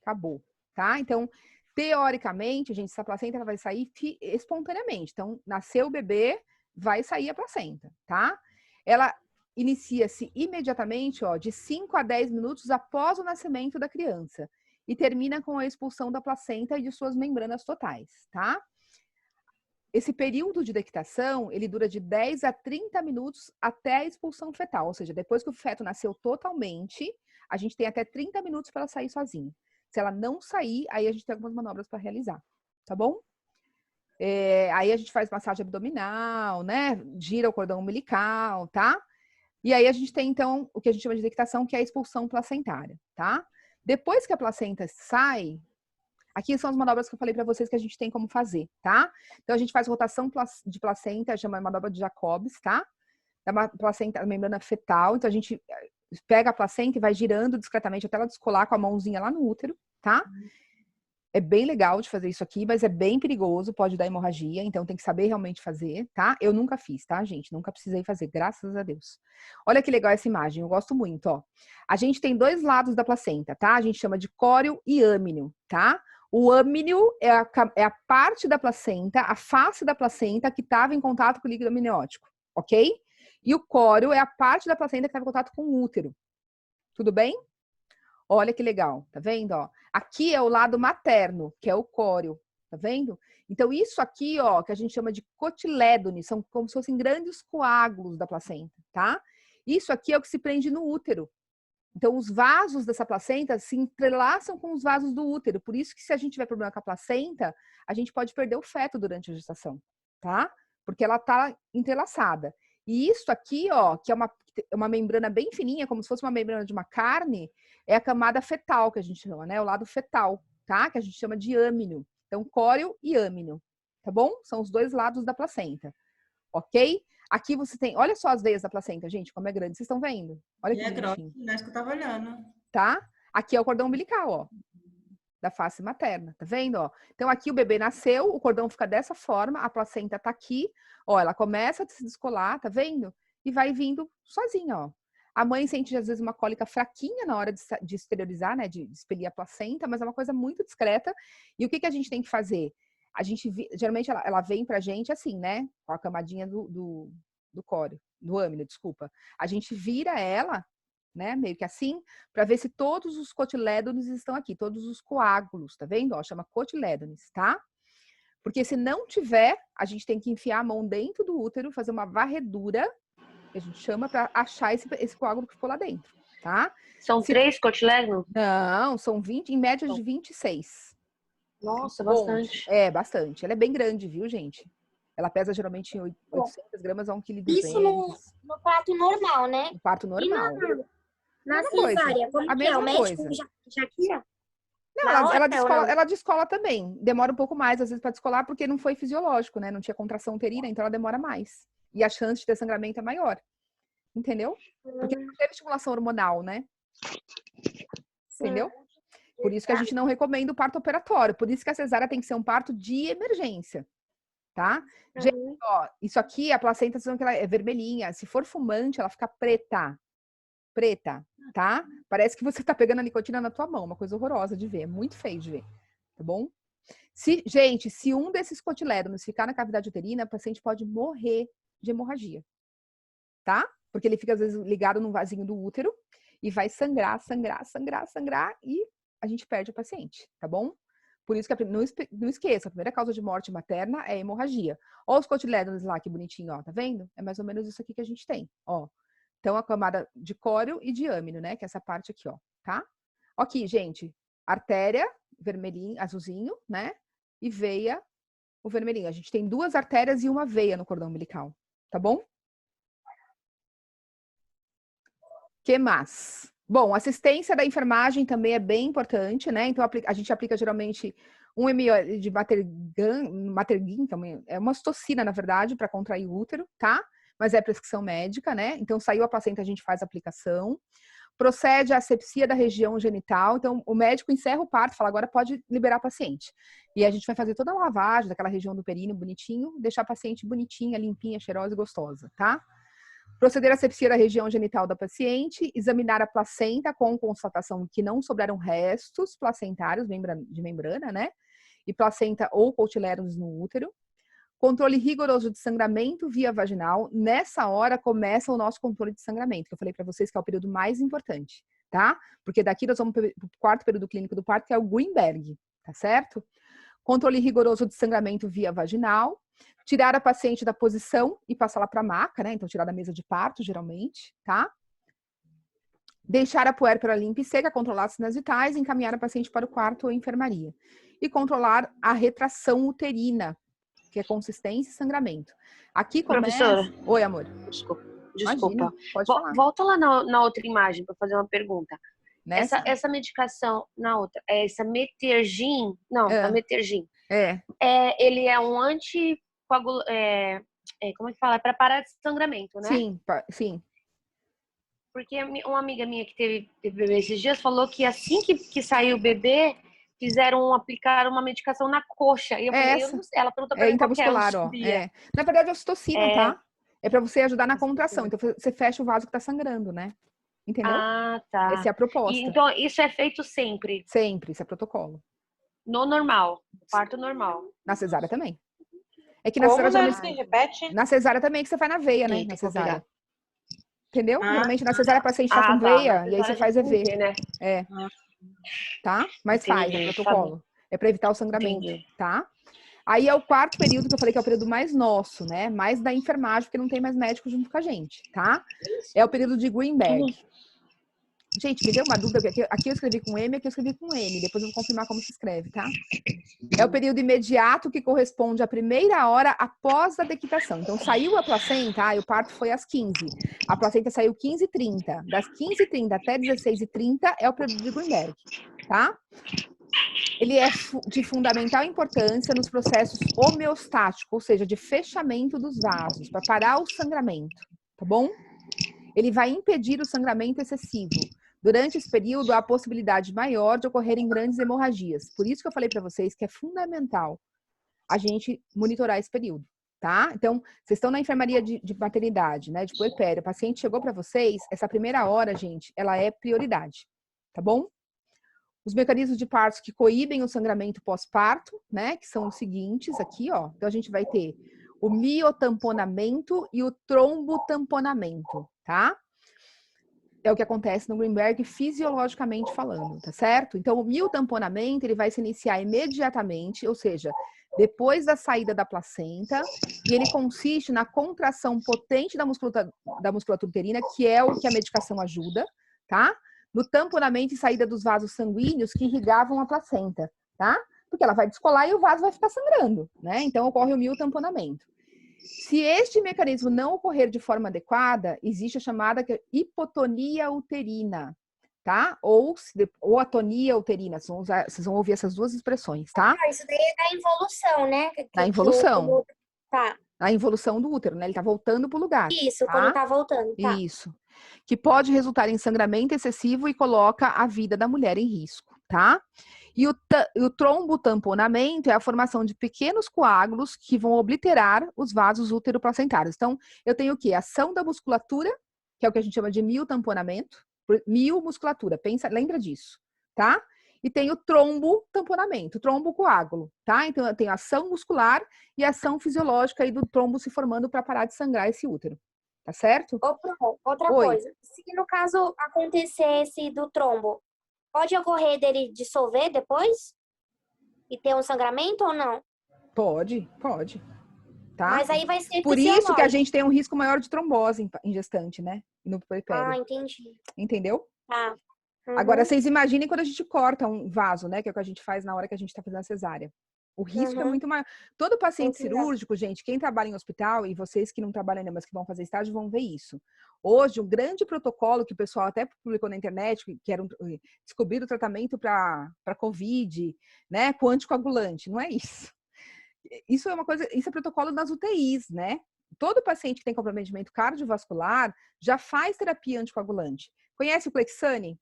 Acabou, tá? Então, teoricamente, gente, essa placenta ela vai sair espontaneamente. Então, nasceu o bebê, vai sair a placenta, tá? Ela inicia-se imediatamente, ó, de 5 a 10 minutos após o nascimento da criança e termina com a expulsão da placenta e de suas membranas totais, tá? Esse período de dectação, ele dura de 10 a 30 minutos até a expulsão fetal, ou seja, depois que o feto nasceu totalmente, a gente tem até 30 minutos para ela sair sozinha. Se ela não sair, aí a gente tem algumas manobras para realizar, tá bom? Aí a gente faz massagem abdominal, né? Gira o cordão umbilical, tá? E aí a gente tem, então, o que a gente chama de dectação, que é a expulsão placentária, tá? Depois que a placenta sai, aqui são as manobras que eu falei para vocês que a gente tem como fazer, tá? Então, a gente faz rotação de placenta, chama manobra de Jacobs, tá? Da placenta, a membrana fetal. Então, a gente pega a placenta e vai girando discretamente até ela descolar com a mãozinha lá no útero, tá? É bem legal de fazer isso aqui, mas é bem perigoso, pode dar hemorragia, então tem que saber realmente fazer, tá? Eu nunca fiz, tá, gente? Nunca precisei fazer, graças a Deus. Olha que legal essa imagem, eu gosto muito, ó. A gente tem 2 lados da placenta, tá? A gente chama de córeo e âmnio, tá? O âmnio é a parte da placenta, a face da placenta que estava em contato com o líquido amniótico, ok? E o córeo é a parte da placenta que estava em contato com o útero. Tudo bem? Olha que legal, tá vendo, ó? Aqui é o lado materno, que é o córeo, tá vendo? Então, isso aqui, ó, que a gente chama de cotilédone, são como se fossem grandes coágulos da placenta, tá? Isso aqui é o que se prende no útero. Então, os vasos dessa placenta se entrelaçam com os vasos do útero. Por isso que se a gente tiver problema com a placenta, a gente pode perder o feto durante a gestação, tá? Porque ela tá entrelaçada. E isso aqui, ó, que é uma membrana bem fininha, como se fosse uma membrana de uma carne, é a camada fetal, que a gente chama, né? O lado fetal, tá? Que a gente chama de âmnio. Então, córeo e âmnio, tá bom? São os 2 lados da placenta, ok? Aqui você tem, olha só as veias da placenta, gente, como é grande. Vocês estão vendo? Olha que bonitinho. É grosso, que eu tava olhando. Tá? Aqui é o cordão umbilical, ó, da face materna, tá vendo, ó? Então, aqui o bebê nasceu, o cordão fica dessa forma, a placenta tá aqui, ó, ela começa a se descolar, tá vendo? E vai vindo sozinha, ó. A mãe sente, às vezes, uma cólica fraquinha na hora de exteriorizar, né, de expelir a placenta, mas é uma coisa muito discreta. E o que a gente tem que fazer? A gente, geralmente, ela vem pra gente assim, né, com a camadinha do do âmino, desculpa. A gente vira ela, né, meio que assim, para ver se todos os cotilédones estão aqui, todos os coágulos, tá vendo? Ó, chama cotilédones, tá? Porque se não tiver, a gente tem que enfiar a mão dentro do útero, fazer uma varredura, que a gente chama, para achar esse coágulo que ficou lá dentro, tá? São 3 cotilédonos? Não, são 20, em média de 26. Nossa, bastante. É, bastante. Ela é bem grande, viu, gente? Ela pesa geralmente 800 gramas a 1,2 kg. Isso no parto normal, né? No parto normal. E na cesárea, como a que é? mesma O médico coisa. já tira? Não, ela descola também. Demora um pouco mais, às vezes, para descolar, porque não foi fisiológico, né? Não tinha contração uterina, então ela demora mais. E a chance de ter sangramento é maior. Entendeu? Porque não teve estimulação hormonal, né? Entendeu? Por isso que a gente não recomenda o parto operatório. Por isso que a cesárea tem que ser um parto de emergência. Tá? Gente, ó, isso aqui, a placenta, vocês vão que ela é vermelhinha. Se for fumante, ela fica preta. Preta, tá? Parece que você tá pegando a nicotina na tua mão. Uma coisa horrorosa de ver. É muito feio de ver. Tá bom? Gente, se um desses cotilédonos ficar na cavidade uterina, o paciente pode morrer de hemorragia. Tá? Porque ele fica, às vezes, ligado num vasinho do útero e vai sangrar e a gente perde o paciente, tá bom? Por isso que não esqueça, a primeira causa de morte materna é hemorragia. Olha os cotilédonos lá, que bonitinho, ó, tá vendo? É mais ou menos isso aqui que a gente tem, ó. Então, a camada de córeo e de âmino, né? Que é essa parte aqui, ó, tá? Aqui, gente, artéria, vermelhinho, azulzinho, né? E veia, o vermelhinho. A gente tem 2 artérias e uma veia no cordão umbilical, tá bom? Que mais? Bom, assistência da enfermagem também é bem importante, né? Então, a gente aplica geralmente 1 ml de Matergin, que é uma ocitocina, na verdade, para contrair o útero, tá? Mas é prescrição médica, né? Então, saiu a placenta, a gente faz a aplicação. Procede a asepsia da região genital. Então, o médico encerra o parto, fala, agora pode liberar a paciente. E a gente vai fazer toda a lavagem daquela região do períneo bonitinho, deixar a paciente bonitinha, limpinha, cheirosa e gostosa, tá? Proceder à asepsia da região genital da paciente, examinar a placenta com constatação que não sobraram restos placentários de membrana, né? E placenta ou cotilédonos no útero. Controle rigoroso de sangramento via vaginal. Nessa hora começa o nosso controle de sangramento, que eu falei para vocês que é o período mais importante, tá? Porque daqui nós vamos para o 4º período clínico do parto, que é o Greenberg, tá certo? Controle rigoroso de sangramento via vaginal. Tirar a paciente da posição e passá-la para a maca, né? Então, tirar da mesa de parto, geralmente, tá? Deixar a puérpera limpa e seca, controlar as sinais vitais, encaminhar a paciente para o quarto ou enfermaria. E controlar a retração uterina, que é consistência e sangramento. Aqui começa... Professora. Oi, amor. Desculpa. Imagina, pode falar. Volta lá na outra imagem para fazer uma pergunta. Essa medicação, na outra, essa Metergin, não, a Metergin. Ele é um como é que fala? É para parar de sangramento, né? Sim, sim. Porque uma amiga minha que teve bebê esses dias falou que assim que saiu o bebê, aplicaram uma medicação na coxa. E eu falei, eu não sei. Ela perguntou pra mim qual que é, ó. Na verdade, é ocitocina, tá? É para você ajudar na contração. Então, você fecha o vaso que tá sangrando, né? Entendeu? Ah, tá. Essa é a proposta. Então, isso é feito sempre? Sempre, isso é protocolo. No normal, parto normal. Na cesárea também. É que na cesárea repete? Na cesárea também é que você faz na veia, né? Na cesárea. Entendeu? Geralmente na cesárea a paciente tá com tá, veia e aí você faz EV. Né? Tá? Mas faz, é protocolo. É para evitar o sangramento, tá? Aí é o 4º período que eu falei que é o período mais nosso, né? Mais da enfermagem, porque não tem mais médico junto com a gente, tá? É o período de Greenberg. Gente, me deu uma dúvida, porque aqui eu escrevi com M, aqui eu escrevi com N. Depois eu vou confirmar como se escreve, tá? É o período imediato que corresponde à primeira hora após a dequitação. Então, saiu a placenta, o parto foi às 15. A placenta saiu 15h30. Das 15h30 até 16h30 é o período de Greenberg, tá? Ele é de fundamental importância nos processos homeostáticos, ou seja, de fechamento dos vasos, para parar o sangramento, tá bom? Ele vai impedir o sangramento excessivo. Durante esse período, há a possibilidade maior de ocorrerem grandes hemorragias. Por isso que eu falei para vocês que é fundamental a gente monitorar esse período, tá? Então, vocês estão na enfermaria de maternidade, né, de puerpério, o paciente chegou para vocês, essa primeira hora, gente, ela é prioridade, tá bom? Os mecanismos de partos que coíbem o sangramento pós-parto, né, que são os seguintes aqui, ó. Então, a gente vai ter o miotamponamento e o trombotamponamento, tá? É o que acontece no Greenberg fisiologicamente falando, tá certo? Então, o miotamponamento, ele vai se iniciar imediatamente, ou seja, depois da saída da placenta, e ele consiste na contração potente da musculatura uterina, que é o que a medicação ajuda, tá? No tamponamento e saída dos vasos sanguíneos que irrigavam a placenta, tá? Porque ela vai descolar e o vaso vai ficar sangrando, né? Então, ocorre o miotamponamento. Se este mecanismo não ocorrer de forma adequada, existe a chamada hipotonia uterina, tá? Ou atonia uterina, vocês vão ouvir essas duas expressões, tá? Isso daí é da involução, né? Da involução. Tá. A involução do útero, né? Ele tá voltando pro lugar. Isso, tá? quando tá voltando, tá. Isso. Que pode resultar em sangramento excessivo e coloca a vida da mulher em risco, tá? E o trombotamponamento é a formação de pequenos coágulos que vão obliterar os vasos útero-placentários. Então, eu tenho o quê? Ação da musculatura, que é o que a gente chama de miotamponamento. Miomusculatura, lembra disso, tá? E tem o trombotamponamento, trombocoágulo, tá? Então, eu tenho ação muscular e ação fisiológica aí do trombo se formando para parar de sangrar esse útero. Tá certo? Outra coisa. Se no caso acontecesse do trombo, pode ocorrer dele dissolver depois? E ter um sangramento ou não? Pode. Tá? Mas aí vai ser por isso que a gente tem um risco maior de trombose em gestante, né? No puerpério. Ah, entendi. Entendeu? Tá. Uhum. Agora, vocês imaginem quando a gente corta um vaso, né? Que é o que a gente faz na hora que a gente tá fazendo a cesárea. O risco é muito maior. Todo paciente cirúrgico, gente, quem trabalha em hospital, e vocês que não trabalham ainda, mas que vão fazer estágio, vão ver isso. Hoje, um grande protocolo que o pessoal até publicou na internet, que era descobrir o tratamento para COVID, né, com anticoagulante. Não é isso. Isso é protocolo nas UTIs, né? Todo paciente que tem comprometimento cardiovascular já faz terapia anticoagulante. Conhece o Clexane?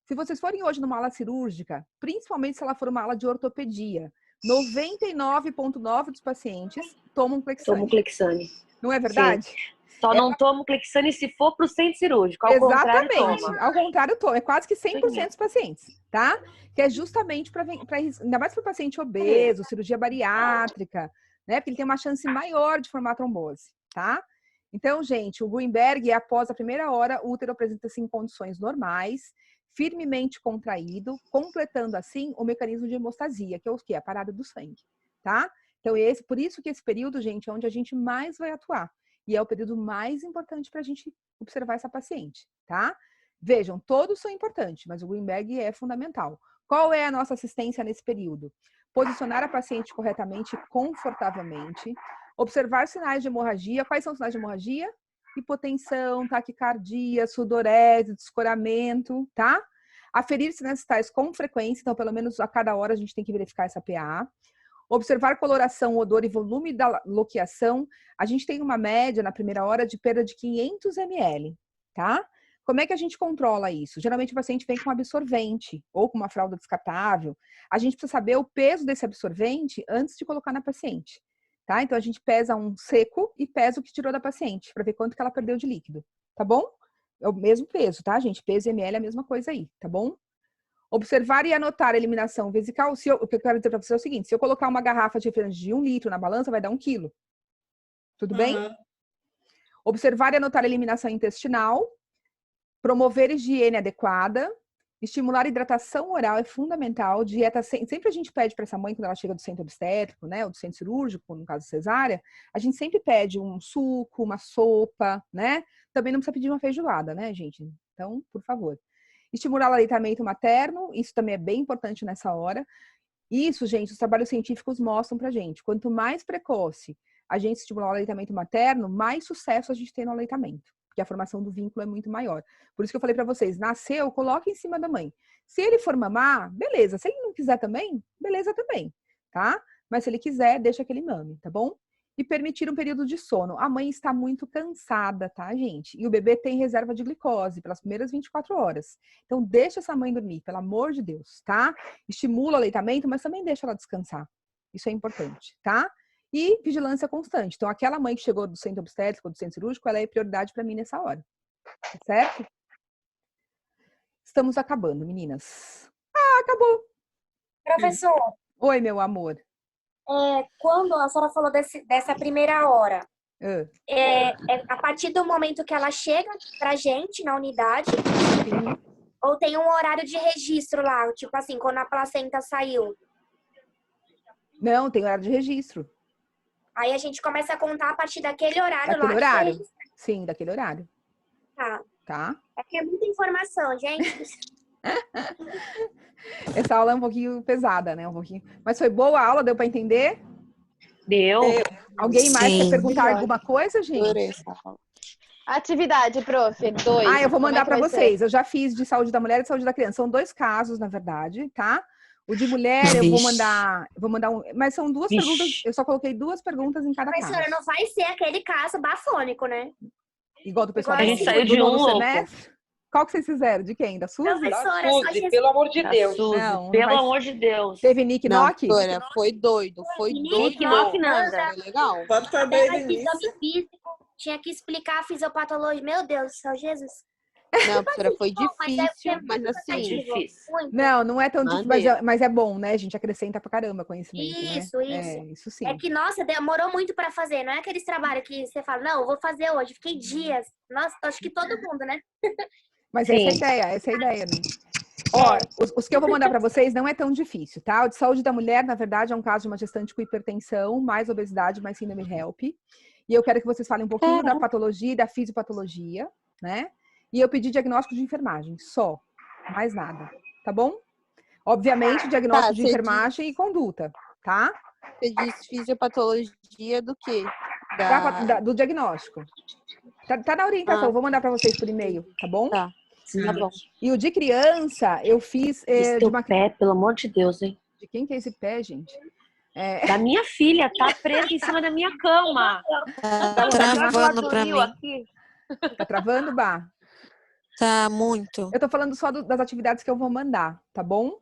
Se vocês forem hoje numa ala cirúrgica, principalmente se ela for uma ala de ortopedia, 99,9% dos pacientes tomam Clexane. Tomam Clexane. Não é verdade? Sim. Só não tomo Clexane se for para o centro cirúrgico. Exatamente. Ao contrário, toma. É quase que 100% dos pacientes, tá? Que é justamente para ainda mais para o paciente obeso, cirurgia bariátrica, né? Porque ele tem uma chance maior de formar trombose, tá? Então, gente, o Greenberg, após a primeira hora, o útero apresenta-se em condições normais, firmemente contraído, completando assim o mecanismo de hemostasia, que é o quê? A parada do sangue, tá? Então, por isso que esse período, gente, é onde a gente mais vai atuar. E é o período mais importante para a gente observar essa paciente, tá? Vejam, todos são importantes, mas o Greenberg é fundamental. Qual é a nossa assistência nesse período? Posicionar a paciente corretamente, confortavelmente, observar sinais de hemorragia. Quais são os sinais de hemorragia? Hipotensão, taquicardia, sudorese, descoramento, tá? Aferir sinais vitais com frequência, então pelo menos a cada hora a gente tem que verificar essa PA. Observar coloração, odor e volume da loqueação. A gente tem uma média na primeira hora de perda de 500 ml, tá? Como é que a gente controla isso? Geralmente o paciente vem com absorvente ou com uma fralda descartável. A gente precisa saber o peso desse absorvente antes de colocar na paciente, tá? Então a gente pesa um seco e pesa o que tirou da paciente para ver quanto que ela perdeu de líquido, tá bom? É o mesmo peso, tá, gente? Peso e ml é a mesma coisa aí, tá bom? Observar e anotar a eliminação vesical. O que eu quero dizer para você é o seguinte: se eu colocar uma garrafa de refrigerante de 1 litro na balança, vai dar 1 quilo. Tudo bem? Observar e anotar a eliminação intestinal. Promover higiene adequada. Estimular a hidratação oral é fundamental. Dieta sempre a gente pede para essa mãe, quando ela chega do centro obstétrico, né, ou do centro cirúrgico, no caso cesárea, a gente sempre pede um suco, uma sopa, né? Também não precisa pedir uma feijoada, né, gente? Então, por favor. Estimular o aleitamento materno, isso também é bem importante nessa hora. Isso, gente, os trabalhos científicos mostram pra gente. Quanto mais precoce a gente estimular o aleitamento materno, mais sucesso a gente tem no aleitamento. Porque a formação do vínculo é muito maior. Por isso que eu falei pra vocês, nasceu, coloca em cima da mãe. Se ele for mamar, beleza. Se ele não quiser também, beleza também, tá? Mas se ele quiser, deixa que ele mame, tá bom? E permitir um período de sono. A mãe está muito cansada, tá, gente? E o bebê tem reserva de glicose pelas primeiras 24 horas. Então, deixa essa mãe dormir, pelo amor de Deus, tá? Estimula o aleitamento, mas também deixa ela descansar. Isso é importante, tá? E vigilância constante. Então, aquela mãe que chegou do centro obstétrico ou do centro cirúrgico, ela é prioridade para mim nessa hora. Tá certo? Estamos acabando, meninas. Ah, acabou. Professor. Oi, meu amor. quando a senhora falou dessa primeira hora, a partir do momento que ela chega pra gente na unidade, ou tem um horário de registro lá, tipo assim, quando a placenta saiu? Não, tem horário de registro. Aí a gente começa a contar a partir daquele horário Daquele lá. horário. Sim, daquele horário. Tá. É que é muita informação, gente. Essa aula é um pouquinho pesada, né? Um pouquinho. Mas foi boa a aula? Deu para entender? Deu. Alguém mais quer perguntar alguma coisa, gente? Atividade, prof. 2. Eu vou mandar para vocês. Eu já fiz de saúde da mulher e de saúde da criança. São 2 casos, na verdade, tá? O de mulher, eu vou mandar um. Mas são 2 perguntas. Eu só coloquei 2 perguntas em cada caso. Professora, não vai ser aquele caso bafônico, né? Igual do pessoal a gente saiu de um semestre. Qual que vocês fizeram? De quem? Da Suzy? Professora, Suzy, pelo amor de Deus. Não, pelo amor de Deus. Teve Nick Nock? Foi doido. Foi doido. Nick Nock nada. Foi legal. Exame físico, tinha que explicar a fisiopatologia. Meu Deus do céu, Jesus. Não, professora, foi difícil, mas assim... Difícil. Não é tão difícil, mas é bom, né? A gente acrescenta pra caramba conhecimento, isso, né? Isso sim. É que, nossa, demorou muito pra fazer. Não é aqueles trabalhos que você fala, não, eu vou fazer hoje. Fiquei dias. Nossa, acho que todo mundo, né? Mas essa é a ideia, né? Ó, os que eu vou mandar para vocês não é tão difícil, tá? O de saúde da mulher, na verdade, é um caso de uma gestante com hipertensão, mais obesidade, mais síndrome HELP. E eu quero que vocês falem um pouquinho da patologia e da fisiopatologia, né? E eu pedi diagnóstico de enfermagem, só. Mais nada, tá bom? Obviamente, diagnóstico de enfermagem e conduta, tá? Você disse fisiopatologia do quê? Do diagnóstico. Tá na orientação, vou mandar para vocês por e-mail, tá bom? Tá bom. E o de criança, eu fiz... de uma... pé, pelo amor de Deus, hein? De quem que é esse pé, gente? Da minha filha, tá presa em cima da minha cama. Tá travando pra mim. Aqui. Tá travando, Bá? Tá muito. Eu tô falando só das atividades que eu vou mandar, tá bom?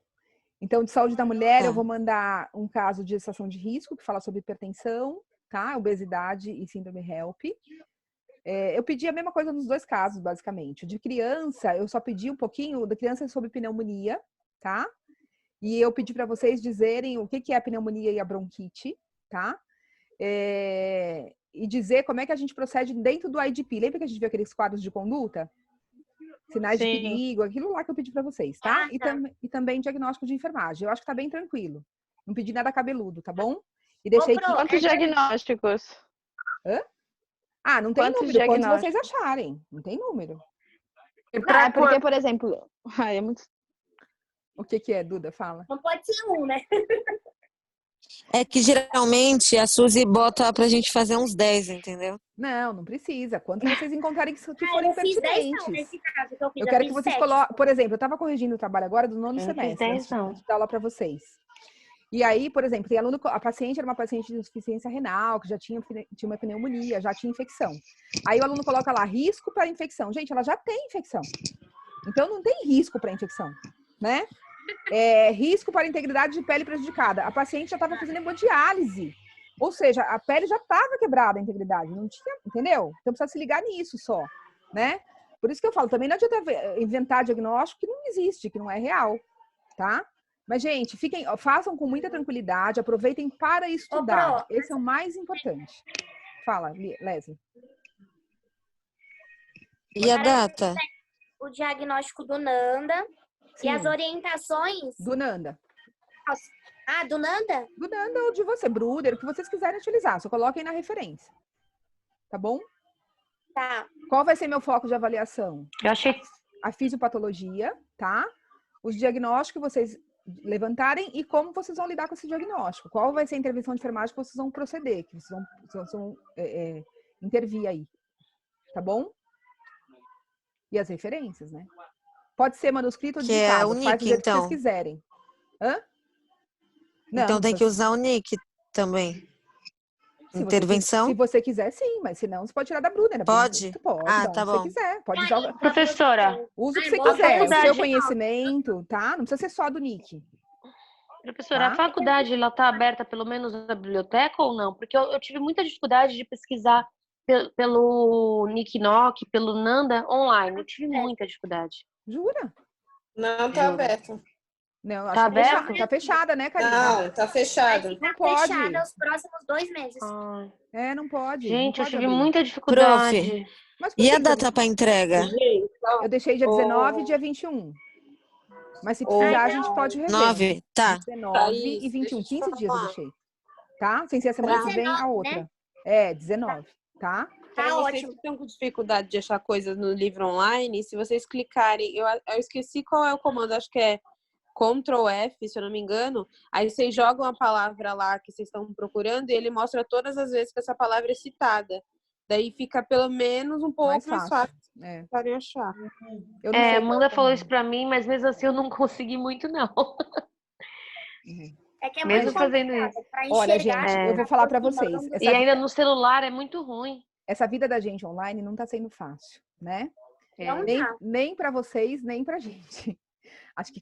Então, de saúde da mulher, eu vou mandar um caso de gestação de risco, que fala sobre hipertensão, tá? Obesidade e síndrome HELP. Eu pedi a mesma coisa nos 2 casos, basicamente. O de criança, eu só pedi um pouquinho da criança sobre pneumonia, tá? E eu pedi para vocês dizerem o que é a pneumonia e a bronquite, tá? E dizer como é que a gente procede dentro do IDP. Lembra que a gente viu aqueles quadros de conduta? Sinais de perigo, aquilo lá que eu pedi para vocês, tá? E também diagnóstico de enfermagem. Eu acho que tá bem tranquilo. Não pedi nada cabeludo, tá bom? E deixei aqui... Quantos diagnósticos? Hã? Não tem número, quantos vocês acharem. Não tem número. Porque, por exemplo... é muito... O que é, Duda? Fala. Não pode ser um, né? É que geralmente a Suzy bota pra gente fazer uns 10, entendeu? Não precisa. Quantos vocês encontrarem que forem pertinentes. Nesse caso, eu quero que vocês coloquem... Por exemplo, eu estava corrigindo o trabalho agora do 9º semestre. Antes de dar aula para vocês. E aí, por exemplo, tem aluno, a paciente era uma paciente de insuficiência renal, que já tinha uma pneumonia, já tinha infecção. Aí o aluno coloca lá, risco para infecção. Gente, ela já tem infecção. Então, não tem risco para infecção, né? Risco para integridade de pele prejudicada. A paciente já estava fazendo hemodiálise. Ou seja, a pele já estava quebrada, a integridade. Não tinha, entendeu? Então, precisa se ligar nisso só, né? Por isso que eu falo, também não adianta inventar diagnóstico que não existe, que não é real, tá? Mas, gente, façam com muita tranquilidade, aproveitem para estudar. Esse é o mais importante. Fala, Leslie. E a data? O diagnóstico do Nanda. Sim. E as orientações... Do Nanda. Do Nanda? Do Nanda ou de você, Bruder, o que vocês quiserem utilizar. Só coloquem na referência. Tá bom? Tá. Qual vai ser meu foco de avaliação? Eu achei... A fisiopatologia, tá? Os diagnósticos que vocês levantarem e como vocês vão lidar com esse diagnóstico. Qual vai ser a intervenção de enfermagem que vocês vão proceder, que vocês vão intervir aí. Tá bom? E as referências, né? Pode ser manuscrito ou digitado. É o NIC, faz do jeito então. que vocês quiserem. Hã? Não, então tem que usar o NIC também. Intervenção? Se você quiser, sim, mas se não, você pode tirar da Bruna. Pode? Pode, tá bom. Se você quiser. Pode usar. Professora. Usa o que você quiser, o seu conhecimento, tá? Não precisa ser só do NIC. Professora, a faculdade, ela tá aberta pelo menos na biblioteca ou não? Porque eu tive muita dificuldade de pesquisar pelo Nick Nock, pelo Nanda online. Eu tive muita dificuldade. Jura? Não, tá aberto. Não, acho que tá fechada, né, Karina? Não, tá fechada. Não pode. Fechada os próximos 2 meses. Não pode. Gente, não eu pode tive abrir. muita dificuldade. Prof, e a data para entrega? Eu deixei dia 19 e dia 21. Mas se precisar, a gente pode rever. 9, tá. 19 e 21, 15 dias eu deixei. Tá? Sem ser a semana que vem, a outra. Né? 19, tá? Para vocês que estão com dificuldade de achar coisas no livro online, se vocês clicarem, eu esqueci qual é o comando, acho que é Ctrl F, se eu não me engano, aí vocês jogam a palavra lá que vocês estão procurando e ele mostra todas as vezes que essa palavra é citada. Daí fica pelo menos um pouco mais fácil para achar. A Amanda falou isso para mim, mas mesmo assim eu não consegui muito, não. É que é mesmo muito fazendo isso. Olha, gente, eu vou falar para vocês. E ainda no celular é muito ruim. Essa vida da gente online não tá sendo fácil, né? Nem para vocês, nem pra gente. Acho que